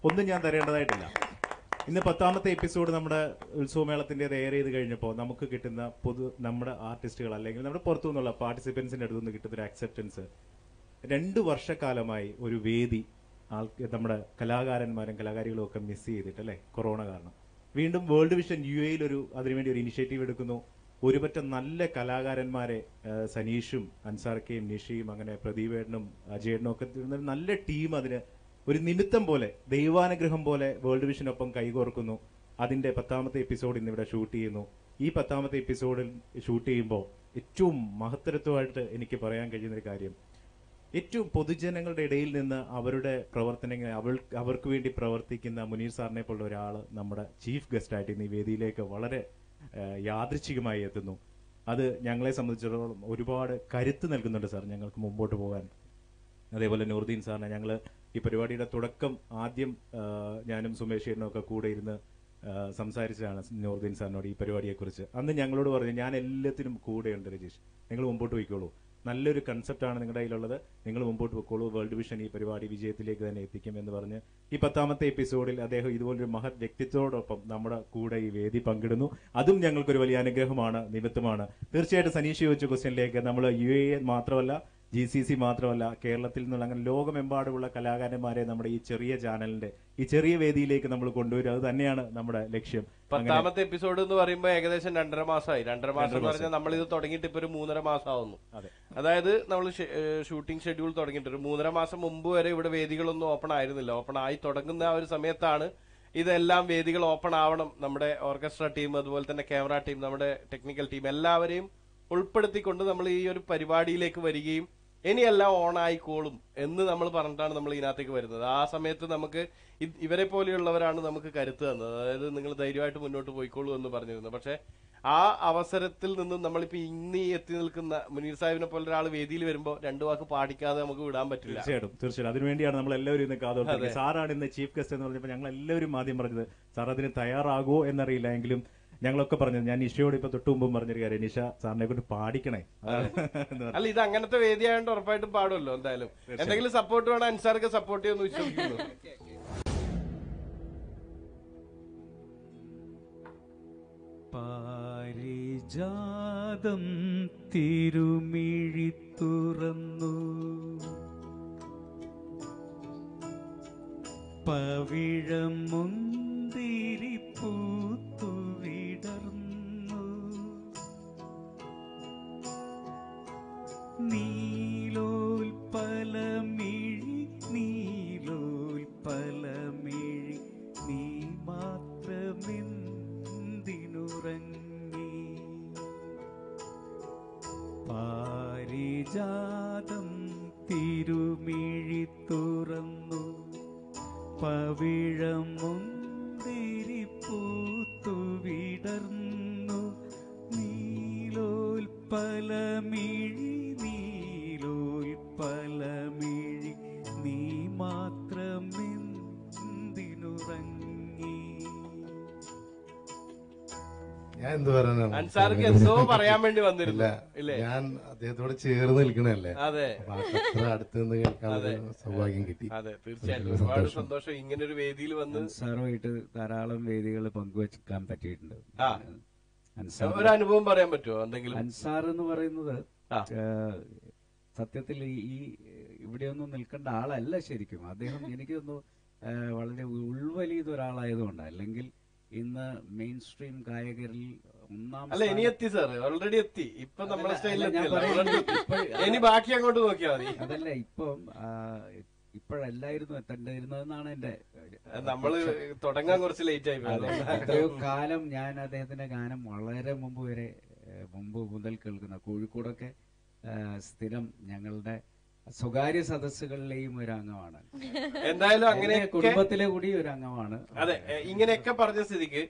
Speaker 16: ഒന്നും ഞാൻ തരേണ്ടതായിട്ടില്ല. ഇന്ന് 10ാമത്തെ എപ്പിസോഡ് നമ്മുടെ ഉത്സവമേളത്തിന്റെ എയർ ചെയ്ത് കഴിഞ്ഞപ്പോൾ നമുക്ക് കിട്ടുന്ന നമ്മുടെ ആർട്ടിസ്റ്റുകൾ അല്ലെങ്കിൽ നമ്മുടെ പുറത്തു നിന്നുള്ള പാർട്ടിസിപ്പൻസിന്റെ അടുത്ത് നിന്ന് കിട്ടുന്ന ഒരു അക്സെപ്റ്റൻസ് 2 വർഷക്കാലമായി ഒരു വേദി നമ്മുടെ കലാകാരന്മാരും കലാകാരികളും ഒക്കെ മിസ് ചെയ്തിട്ട് അല്ലേ, കൊറോണ കാരണം. വീണ്ടും വേൾഡ് വിഷൻ UAE അതിനുവേണ്ടി ഒരു ഇനിഷ്യേറ്റീവ് എടുക്കുന്നു. ഒരുപറ്റം നല്ല കലാകാരന്മാരെ സനീഷും അൻസാർക്കയും നിഷയും അങ്ങനെ പ്രദീപേട്ടനും അജയേട്ടനും ഒക്കെ നല്ല ടീം അതിന് ഒരു നിമിത്തം പോലെ ദൈവാനുഗ്രഹം പോലെ വേൾഡ് വിഷനൊപ്പം കൈകോർക്കുന്നു. അതിന്റെ 10ാമത്തെ എപ്പിസോഡ് ഇന്നിവിടെ ഷൂട്ട് ചെയ്യുന്നു. ഈ 10ാമത്തെ എപ്പിസോഡിൽ ഷൂട്ട് ചെയ്യുമ്പോൾ ഏറ്റവും മഹത്തരത്വമായിട്ട് എനിക്ക് പറയാൻ കഴിയുന്നൊരു കാര്യം, ഏറ്റവും പൊതുജനങ്ങളുടെ ഇടയിൽ നിന്ന് അവരുടെ പ്രവർത്തനങ്ങൾ അവർക്ക് വേണ്ടി പ്രവർത്തിക്കുന്ന മുനീർ സാറിനെ പോലുള്ള ഒരാൾ നമ്മുടെ ചീഫ് ഗസ്റ്റായിട്ട് ഇന്ന് ഈ വേദിയിലേക്ക് വളരെ യാദൃച്ഛികമായി എത്തുന്നു. അത് ഞങ്ങളെ സംബന്ധിച്ചിടത്തോളം ഒരുപാട് കരുത്ത് നൽകുന്നുണ്ട് സാർ ഞങ്ങൾക്ക് മുമ്പോട്ട് പോകാൻ. അതേപോലെ നൂറുദ്ദീൻ സാറിനെ ഞങ്ങൾ ഈ പരിപാടിയുടെ തുടക്കം ആദ്യം ഞാനും സുമേഷേനും ഒക്കെ കൂടെ ഇരുന്ന് സംസാരിച്ചതാണ് നൂറുദ്ദീൻ സാറിനോട് ഈ പരിപാടിയെക്കുറിച്ച്. അന്ന് ഞങ്ങളോട് പറഞ്ഞു, ഞാൻ എല്ലാത്തിനും കൂടെയുണ്ട് രജീഷ്, നിങ്ങൾ മുമ്പോട്ട് പോയിക്കോളൂ, നല്ലൊരു കൺസെപ്റ്റാണ് നിങ്ങളുടെ കയ്യിലുള്ളത്, നിങ്ങൾ മുമ്പോട്ട് പോയിക്കോളൂ, വേൾഡ് വിഷൻ ഈ പരിപാടി വിജയത്തിലേക്ക് തന്നെ എത്തിക്കും എന്ന് പറഞ്ഞ് ഈ 10ാമത്തെ എപ്പിസോഡിൽ അദ്ദേഹം ഇതുപോലൊരു മഹത് വ്യക്തിത്വത്തോടൊപ്പം നമ്മുടെ കൂടെ ഈ വേദി പങ്കിടുന്നു. അതും ഞങ്ങൾക്കൊരു വലിയ അനുഗ്രഹമാണ്, നിമിത്തമാണ്. തീർച്ചയായിട്ടും സനീഷ് ചോദിച്ച ക്വസ്റ്റ്യനിലേക്ക് നമ്മൾ UAE മാത്രമല്ല GCC മാത്രമല്ല കേരളത്തിൽ നിന്നുള്ള അങ്ങനെ ലോകമെമ്പാടുമുള്ള കലാകാരന്മാരെ നമ്മുടെ ഈ ചെറിയ ചാനലിന്റെ ഈ ചെറിയ വേദിയിലേക്ക് നമ്മൾ കൊണ്ടുവരും. അത് തന്നെയാണ് നമ്മുടെ ലക്ഷ്യം.
Speaker 4: 10ാമത്തെ എപ്പിസോഡ് എന്ന് പറയുമ്പോൾ ഏകദേശം 2.5 മാസമായി. 2.5 മാസം എന്ന് പറഞ്ഞാൽ നമ്മൾ ഇത് തുടങ്ങിയിട്ട് ഇപ്പൊ ഒരു 3.5 മാസം ആവുന്നു. അതായത് നമ്മൾ ഷൂട്ടിംഗ് ഷെഡ്യൂൾ തുടങ്ങിയിട്ട് ഒരു 3.5 മാസം മുമ്പ് വരെ ഇവിടെ വേദികളൊന്നും ഓപ്പൺ ആയിരുന്നില്ല. ഓപ്പൺ ആയി തുടങ്ങുന്ന ആ ഒരു സമയത്താണ് ഇതെല്ലാം വേദികൾ ഓപ്പൺ ആവണം. നമ്മുടെ ഓർക്കസ്ട്ര ടീം, അതുപോലെ തന്നെ ക്യാമറ ടീം, നമ്മുടെ ടെക്നിക്കൽ ടീം എല്ലാവരെയും ഉൾപ്പെടുത്തിക്കൊണ്ട് നമ്മൾ ഈ ഒരു പരിപാടിയിലേക്ക് വരികയും ഇനിയെല്ലാം ഓൺ ആയിക്കോളും എന്ന് നമ്മൾ പറഞ്ഞിട്ടാണ് നമ്മൾ ഇതിനകത്തേക്ക് വരുന്നത്. ആ സമയത്ത് നമുക്ക് ഇവരെ പോലെയുള്ളവരാണ് നമുക്ക് കരുത്ത് തന്നത്. അതായത് നിങ്ങൾ ധൈര്യമായിട്ട് മുന്നോട്ട് പോയിക്കോളൂ എന്ന് പറഞ്ഞിരുന്നു. പക്ഷെ ആ അവസരത്തിൽ നിന്നും നമ്മളിപ്പോ ഇന്ന് എത്തി നിൽക്കുന്ന മുനീർ സാഹിബിനെ പോലെ ഒരാൾ വേദിയിൽ വരുമ്പോൾ 2 വാക്ക് പാടിക്കാതെ നമുക്ക് വിടാൻ പറ്റില്ല.
Speaker 16: തീർച്ചയായിട്ടും അതിനുവേണ്ടിയാണ് നമ്മൾ എല്ലാവരും ഇന്ന് കാതോർക്കുന്നത്. സാറാണ് ഇന്ന് ചീഫ് ഗസ്റ്റ് എന്ന് പറഞ്ഞപ്പോൾ ഞങ്ങൾ എല്ലാവരും ആദ്യം പറഞ്ഞത് സാർ അതിന് തയ്യാറാകുമോ എന്നറിയില്ല, എങ്കിലും ഞങ്ങളൊക്കെ പറഞ്ഞത്, ഞാൻ നിഷയോട് ഇപ്പൊ തൊട്ടു മുമ്പും പറഞ്ഞൊരു കാര്യം, നിഷ സാറിനെ കൊണ്ട് പാടിക്കണേ.
Speaker 4: അല്ല, ഇത് അങ്ങനത്തെ വേദിയായോണ്ട് ഉറപ്പായിട്ടും പാടുമല്ലോ. എന്തായാലും എന്തെങ്കിലും സപ്പോർട്ട് വേണം, അൻസാർക്ക് സപ്പോർട്ട് ചെയ്യുമെന്ന് വിശ്വസിക്കുന്നു.
Speaker 7: പാരിജാതം തിരുമിഴി തുറന്നു പവിഴമുന്തിരി പൂത്തു വിടർന്നു നീലോൽപലമിഴി നീലോൽപലമിഴി നീ മാത്രമെന്തിനുറങ്ങി പാരിജാതം തിരുമിഴി തുറന്നു പവിഴമുന്തിരി പൂത്തു വിടർന്നു നീലോൽപലമിഴി നീലോൽപലമിഴി നീ മാത്രമെന്തിനുറങ്ങി.
Speaker 5: ഞാൻ എന്ത് പറയാനാണ്,
Speaker 4: അൻസാർക്ക് എന്തോ പറയാൻ വേണ്ടി വന്നില്ല.
Speaker 5: ഞാൻ അദ്ദേഹത്തോട് ചേർന്ന് നിൽക്കണല്ലേ,
Speaker 4: അതെ,
Speaker 5: അത്ര അടുത്ത് നിന്ന് കേൾക്കാനുള്ള സൗഭാഗ്യം കിട്ടി.
Speaker 4: അതെ, തീർച്ചയായിട്ടും ഒരുപാട് സന്തോഷം ഇങ്ങനെ ഒരു വേദിയിൽ വന്ന്
Speaker 14: അൻസാറുമായിട്ട് ധാരാളം വേദികൾ പങ്കുവെക്കാൻ പറ്റിയിട്ടുണ്ട്.
Speaker 4: ഒരു അനുഭവം പറയാൻ പറ്റുമോ എന്തെങ്കിലും?
Speaker 14: അൻസാർ എന്ന് പറയുന്നത് സത്യത്തിൽ ഈ ഇവിടെയൊന്നും നിൽക്കേണ്ട ആളല്ല ശരിക്കും. അദ്ദേഹം എനിക്ക് തോന്നുന്നു വളരെ ഉൾവലിയത് ഒരാളായതുകൊണ്ട്, അല്ലെങ്കിൽ ഇന്ന് മെയിൻ സ്ട്രീം ഗായകരിൽ
Speaker 4: അല്ല, ഇനി എത്തി സാർ, ഓൾറെഡി എത്തി. ഇപ്പൊ നമ്മുടെ സ്റ്റൈലിൽ ഇനി ബാക്കി അങ്ങോട്ട് നോക്കിയാൽ മതി.
Speaker 14: അതല്ല, ഇപ്പോഴല്ലായിരുന്നു എത്തേണ്ടിയിരുന്നതെന്നാണ് എന്റെ.
Speaker 4: നമ്മള് തുടങ്ങാൻ കുറച്ച് ലേറ്റ് ആയി.
Speaker 14: എത്രയോ കാലം ഞാൻ അദ്ദേഹത്തിന്റെ ഗാനം വളരെ മുമ്പ് മുതൽ കേൾക്കുന്ന, കോഴിക്കോടൊക്കെ സ്ഥിരം ഞങ്ങളുടെ സ്വകാര്യ സദസ്സുകളിലെയും ഒരു അംഗമാണ്.
Speaker 4: എന്തായാലും അങ്ങനെ
Speaker 14: കുടുംബത്തിലെ കൂടി ഒരു അംഗമാണ്.
Speaker 4: അതെ, ഇങ്ങനെയൊക്കെ പറഞ്ഞ സ്ഥിതിക്ക്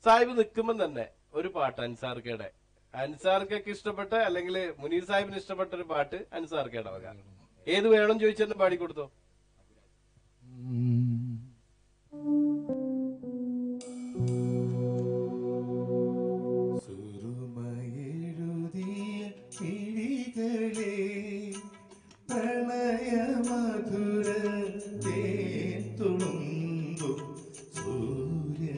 Speaker 4: സാഹിബ് നിൽക്കുമ്പോൾ തന്നെ ഒരു പാട്ട് അൻസാർക്കൊക്കെ ഇഷ്ടപ്പെട്ട, അല്ലെങ്കിൽ മുനീർ സാഹിബിന് ഇഷ്ടപ്പെട്ട ഒരു പാട്ട് അൻസാർക്കയുടെ വക ഏത് വേണം ചോദിച്ചെന്ന് പാടിക്കൊടുത്തോ.
Speaker 7: പ്രണയമധുര തേൻ തുളുമ്പും സൂര്യ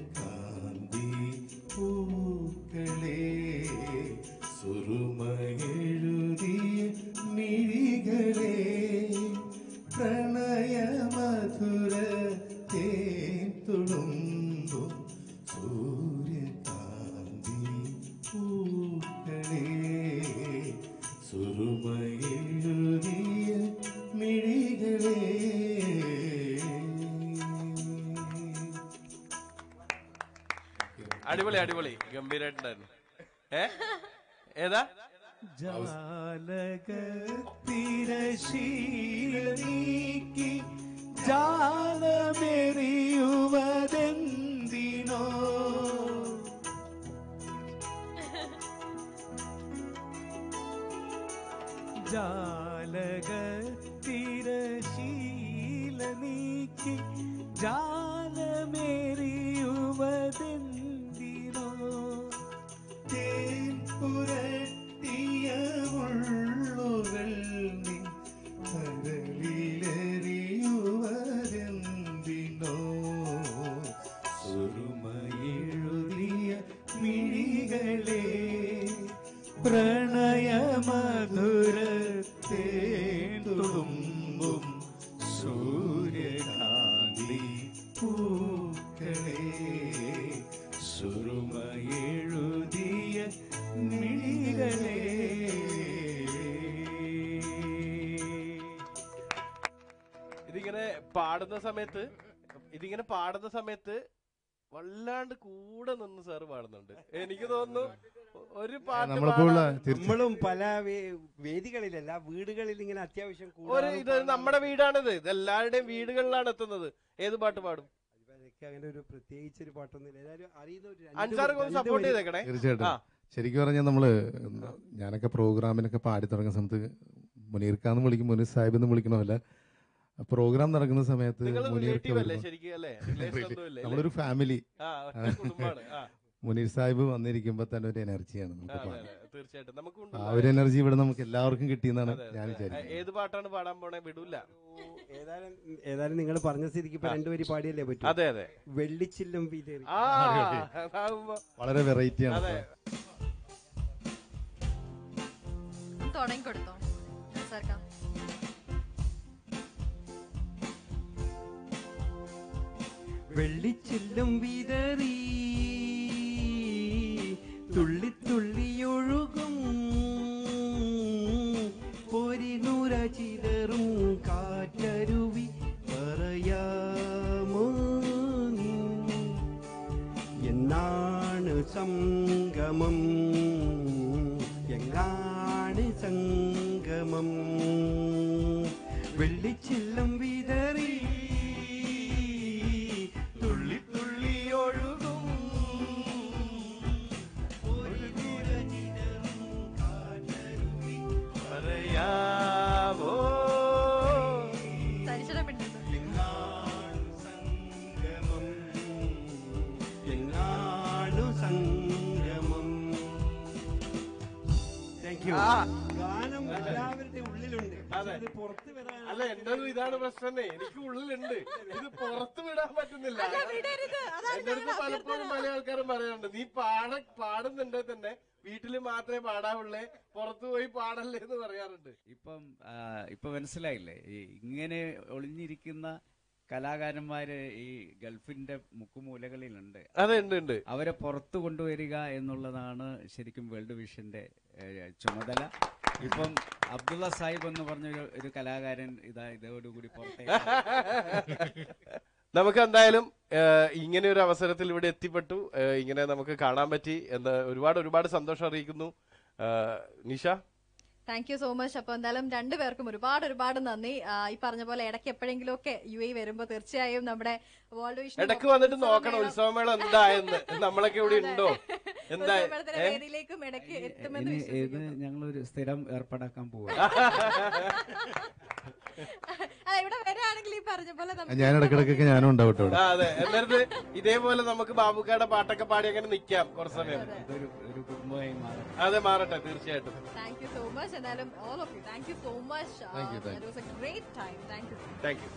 Speaker 7: സുറുമയെഴുതിയ മിഴികളെ.
Speaker 4: അടിപൊളി അടിപൊളി ഗംഭീരായിട്ടുണ്ടായിരുന്നു. ഏതാ?
Speaker 7: ജാലകത്തിരശീല നീക്കി ജാലമെറിയുവതെന്തിനോ ജാലകത്തിരശീല നീക്കി ജാലമെറിയുവതെന്തിനോ തേൻ പുരട്ടിയ മുള്ളുകൾ നീ കടലിലെറിയുവതെന്തിനോ സുറുമയെഴുതിയ മിഴികളെ പ്രണയമധുരത്തേണ്ടുമ്പും സൂര്യകാന്തി പൂക്കളെ സുറുമയെഴുതിയ മിഴികളെ.
Speaker 4: ഇതിങ്ങനെ പാടുന്ന സമയത്ത് വല്ലാണ്ട് കൂടെ നിന്ന് സാറ് പാടുന്നുണ്ട്. എനിക്ക് തോന്നുന്നു ഒരു പാട്ട്
Speaker 15: നമ്മളും പല വേദികളിലല്ല, വീടുകളിൽ ഇങ്ങനെ അത്യാവശ്യം
Speaker 4: ഇത് നമ്മുടെ വീടാണിത്, ഇത് എല്ലാവരുടെയും വീടുകളിലാണ് എത്തുന്നത്. ഏത് പാട്ട് പാടും?
Speaker 15: അങ്ങനെ ഒരു പ്രത്യേകിച്ച് ഒരു പാട്ടൊന്നുമില്ല.
Speaker 4: സപ്പോർട്ട് ചെയ്തേക്കണേ.
Speaker 5: തീർച്ചയായിട്ടും. ശരിക്കും പറഞ്ഞാൽ നമ്മള് ഞാനൊക്കെ പ്രോഗ്രാമിനൊക്കെ പാടി തുടങ്ങുന്ന സമയത്ത് മുനീർക്കാന്ന് വിളിക്കും, മുനീർ സാഹിബ് എന്ന് വിളിക്കണമല്ല. പ്രോഗ്രാം നടക്കുന്ന സമയത്ത് നമ്മളൊരു ഫാമിലി, മുനീർ സാഹിബ് വന്നിരിക്കുമ്പോ തന്നെ ഒരു എനർജിയാണ് നമുക്ക്. ആ ഒരു എനർജി ഇവിടെ നമുക്ക് എല്ലാവർക്കും കിട്ടിയെന്നാണ് ഞാൻ വിചാരിക്കുന്നത്.
Speaker 4: ഏത് പാട്ടാണ് പാടാൻ പോണേ? വിടൂല.
Speaker 15: ഏതായാലും നിങ്ങൾ പറഞ്ഞ സ്ഥിതിക്ക് ഇപ്പൊ രണ്ടുപേര് പാടിയല്ലേ പറ്റും.
Speaker 4: അതെ അതെ.
Speaker 15: വെള്ളിച്ചില്ലും വീതേറി
Speaker 5: വളരെ വെറൈറ്റിയാണ്.
Speaker 1: തുടങ്ങിക്കൊടുത്തോ സർക്കാർ.
Speaker 15: വെള്ളിച്ചില്ലും വിതറി തുള്ളി തുള്ളിയൊഴുകും പൊരിനുര ചിതറും കാറ്റരുവി പറയാമോ നീ എന്നാണ് സംഗമം, എങ്ങാണ് സംഗമം. വെള്ളിച്ചില്ലും വിതറി തുള്ളി തുള്ളി ഒഴുകും പറയാമോ സംഗമം, എങ്ങാണു സംഗമം. Thank you. ഗാനം എല്ലാവരുടെ ഉള്ളിലുണ്ട്, അത് പുറത്ത് വരാൻ.
Speaker 4: അല്ല, എന്റെ ഇതാണ് പ്രശ്നം. എനിക്ക് ഉള്ളിലുണ്ട്, ഇത് പുറത്ത് വിടാൻ പറ്റുന്നില്ല. എന്റെ അടുത്ത് പലപ്പോഴും പല ആൾക്കാരും പറയാറുണ്ട്, നീ പാടുന്നുണ്ടെ തന്നെ വീട്ടില് മാത്രമേ പാടാവുള്ളേ, പുറത്തു പോയി പാടല്ലേ എന്ന് പറയാറുണ്ട്.
Speaker 14: ഇപ്പൊ മനസ്സിലായില്ലേ, ഇങ്ങനെ ഒളിഞ്ഞിരിക്കുന്ന കലാകാരന്മാര് ഈ ഗൾഫിന്റെ മുക്കുമൂലകളിലുണ്ട്.
Speaker 4: അതെ, ഉണ്ട്.
Speaker 14: അവരെ പുറത്തു കൊണ്ടുവരിക എന്നുള്ളതാണ് ശരിക്കും വേൾഡ് വിഷന്റെ ചുമതല. ഇപ്പം അബ്ദുള്ള സാഹിബ് എന്ന് പറഞ്ഞ ഒരു കലാകാരൻ ഇതോടുകൂടി പുറത്തേക്ക്.
Speaker 4: നമുക്ക് എന്തായാലും ഇങ്ങനെ ഒരു അവസരത്തിൽ ഇവിടെ എത്തിപ്പെട്ടു, ഇങ്ങനെ നമുക്ക് കാണാൻ പറ്റി. ഒരുപാട് സന്തോഷം അറിയിക്കുന്നു. Nisha,
Speaker 1: thank you so much. അപ്പൊ എന്തായാലും രണ്ടുപേർക്കും ഒരുപാട് നന്ദി. ഈ പറഞ്ഞ പോലെ ഇടയ്ക്ക് എപ്പോഴെങ്കിലും ഒക്കെ UAE വരുമ്പോ തീർച്ചയായും നമ്മുടെ വേൾഡ് വിഷൻ
Speaker 4: ഇടയ്ക്ക് വന്നിട്ട് നോക്കണം ഉത്സവമേള എന്തായെന്ന്, നമ്മളൊക്കെ ഇവിടെ ഉണ്ടോ,
Speaker 1: വേദിയിലേക്കും ഇടയ്ക്ക് എത്തുമെന്ന്
Speaker 14: ഞങ്ങളൊരു സ്ഥിരം ഏർപ്പാടാക്കാൻ പോവാ.
Speaker 1: ഇവിടെ വരാണെങ്കിൽ ഈ പറഞ്ഞ പോലെ
Speaker 5: ഞാൻ ഇടയ്ക്കിടയ്ക്ക് ഞാനും ഉണ്ടാവട്ടെ.
Speaker 4: അതെ, എന്നിട്ട് ഇതേപോലെ നമുക്ക് ബാബുക്കാരുടെ പാട്ടൊക്കെ പാടി അങ്ങനെ നിൽക്കാം കുറച്ച് സമയം.
Speaker 14: ഒരു കുടുംബമായി മാറും.
Speaker 4: അതെ, മാറട്ടെ തീർച്ചയായിട്ടും.
Speaker 1: Thank you so much. എന്തായാലും all of you, thank you so much. It was a great time. Thank you.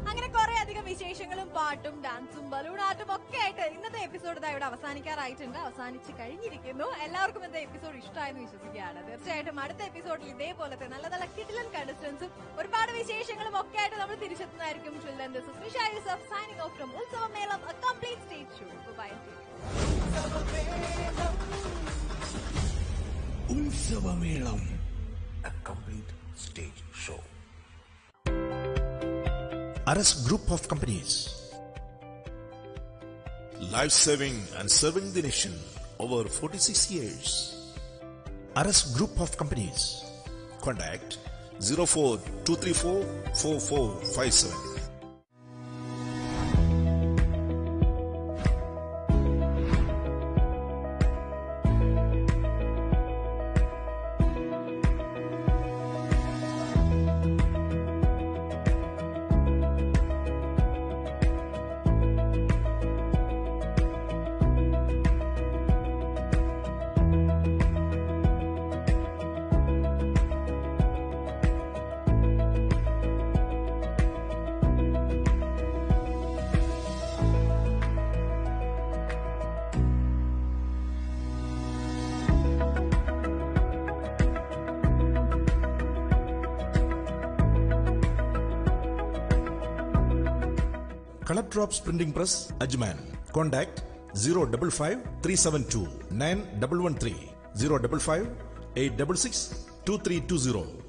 Speaker 1: അങ്ങനെ കുറെ അധികം വിശേഷങ്ങളും പാട്ടും ഡാൻസും ബലൂണാട്ടും ഒക്കെ ആയിട്ട് ഇന്നത്തെ എപ്പിസോഡ് ഇവിടെ അവസാനിക്കാറായിട്ടുണ്ട്, അവസാനിച്ച് കഴിഞ്ഞിരിക്കുന്നു. എല്ലാവർക്കും ഇന്നത്തെ എപ്പിസോഡ് ഇഷ്ടമായെന്ന് വിശ്വസിക്കുകയാണ്. തീർച്ചയായിട്ടും അടുത്ത എപ്പിസോഡിൽ ഇതേപോലത്തെ നല്ല നല്ല കിടിലൻ കണ്ടസ്റ്റൻസും ഒരുപാട് വിശേഷങ്ങളും ഒക്കെ ആയിട്ട് നമ്മൾ തിരിച്ചെത്തുന്നതായിരിക്കും. This is Nisha Yusuf signing off from Ulsavamelam, a complete stage show. Bye.
Speaker 8: Ulsavamelam, a complete stage show. Aras Group of Companies, life-saving and serving the nation over 46 years. Aras Group of Companies. Contact 04234 4457. Color Drops Printing Press, Ajman. Contact 055 372 9113 055 866 2320.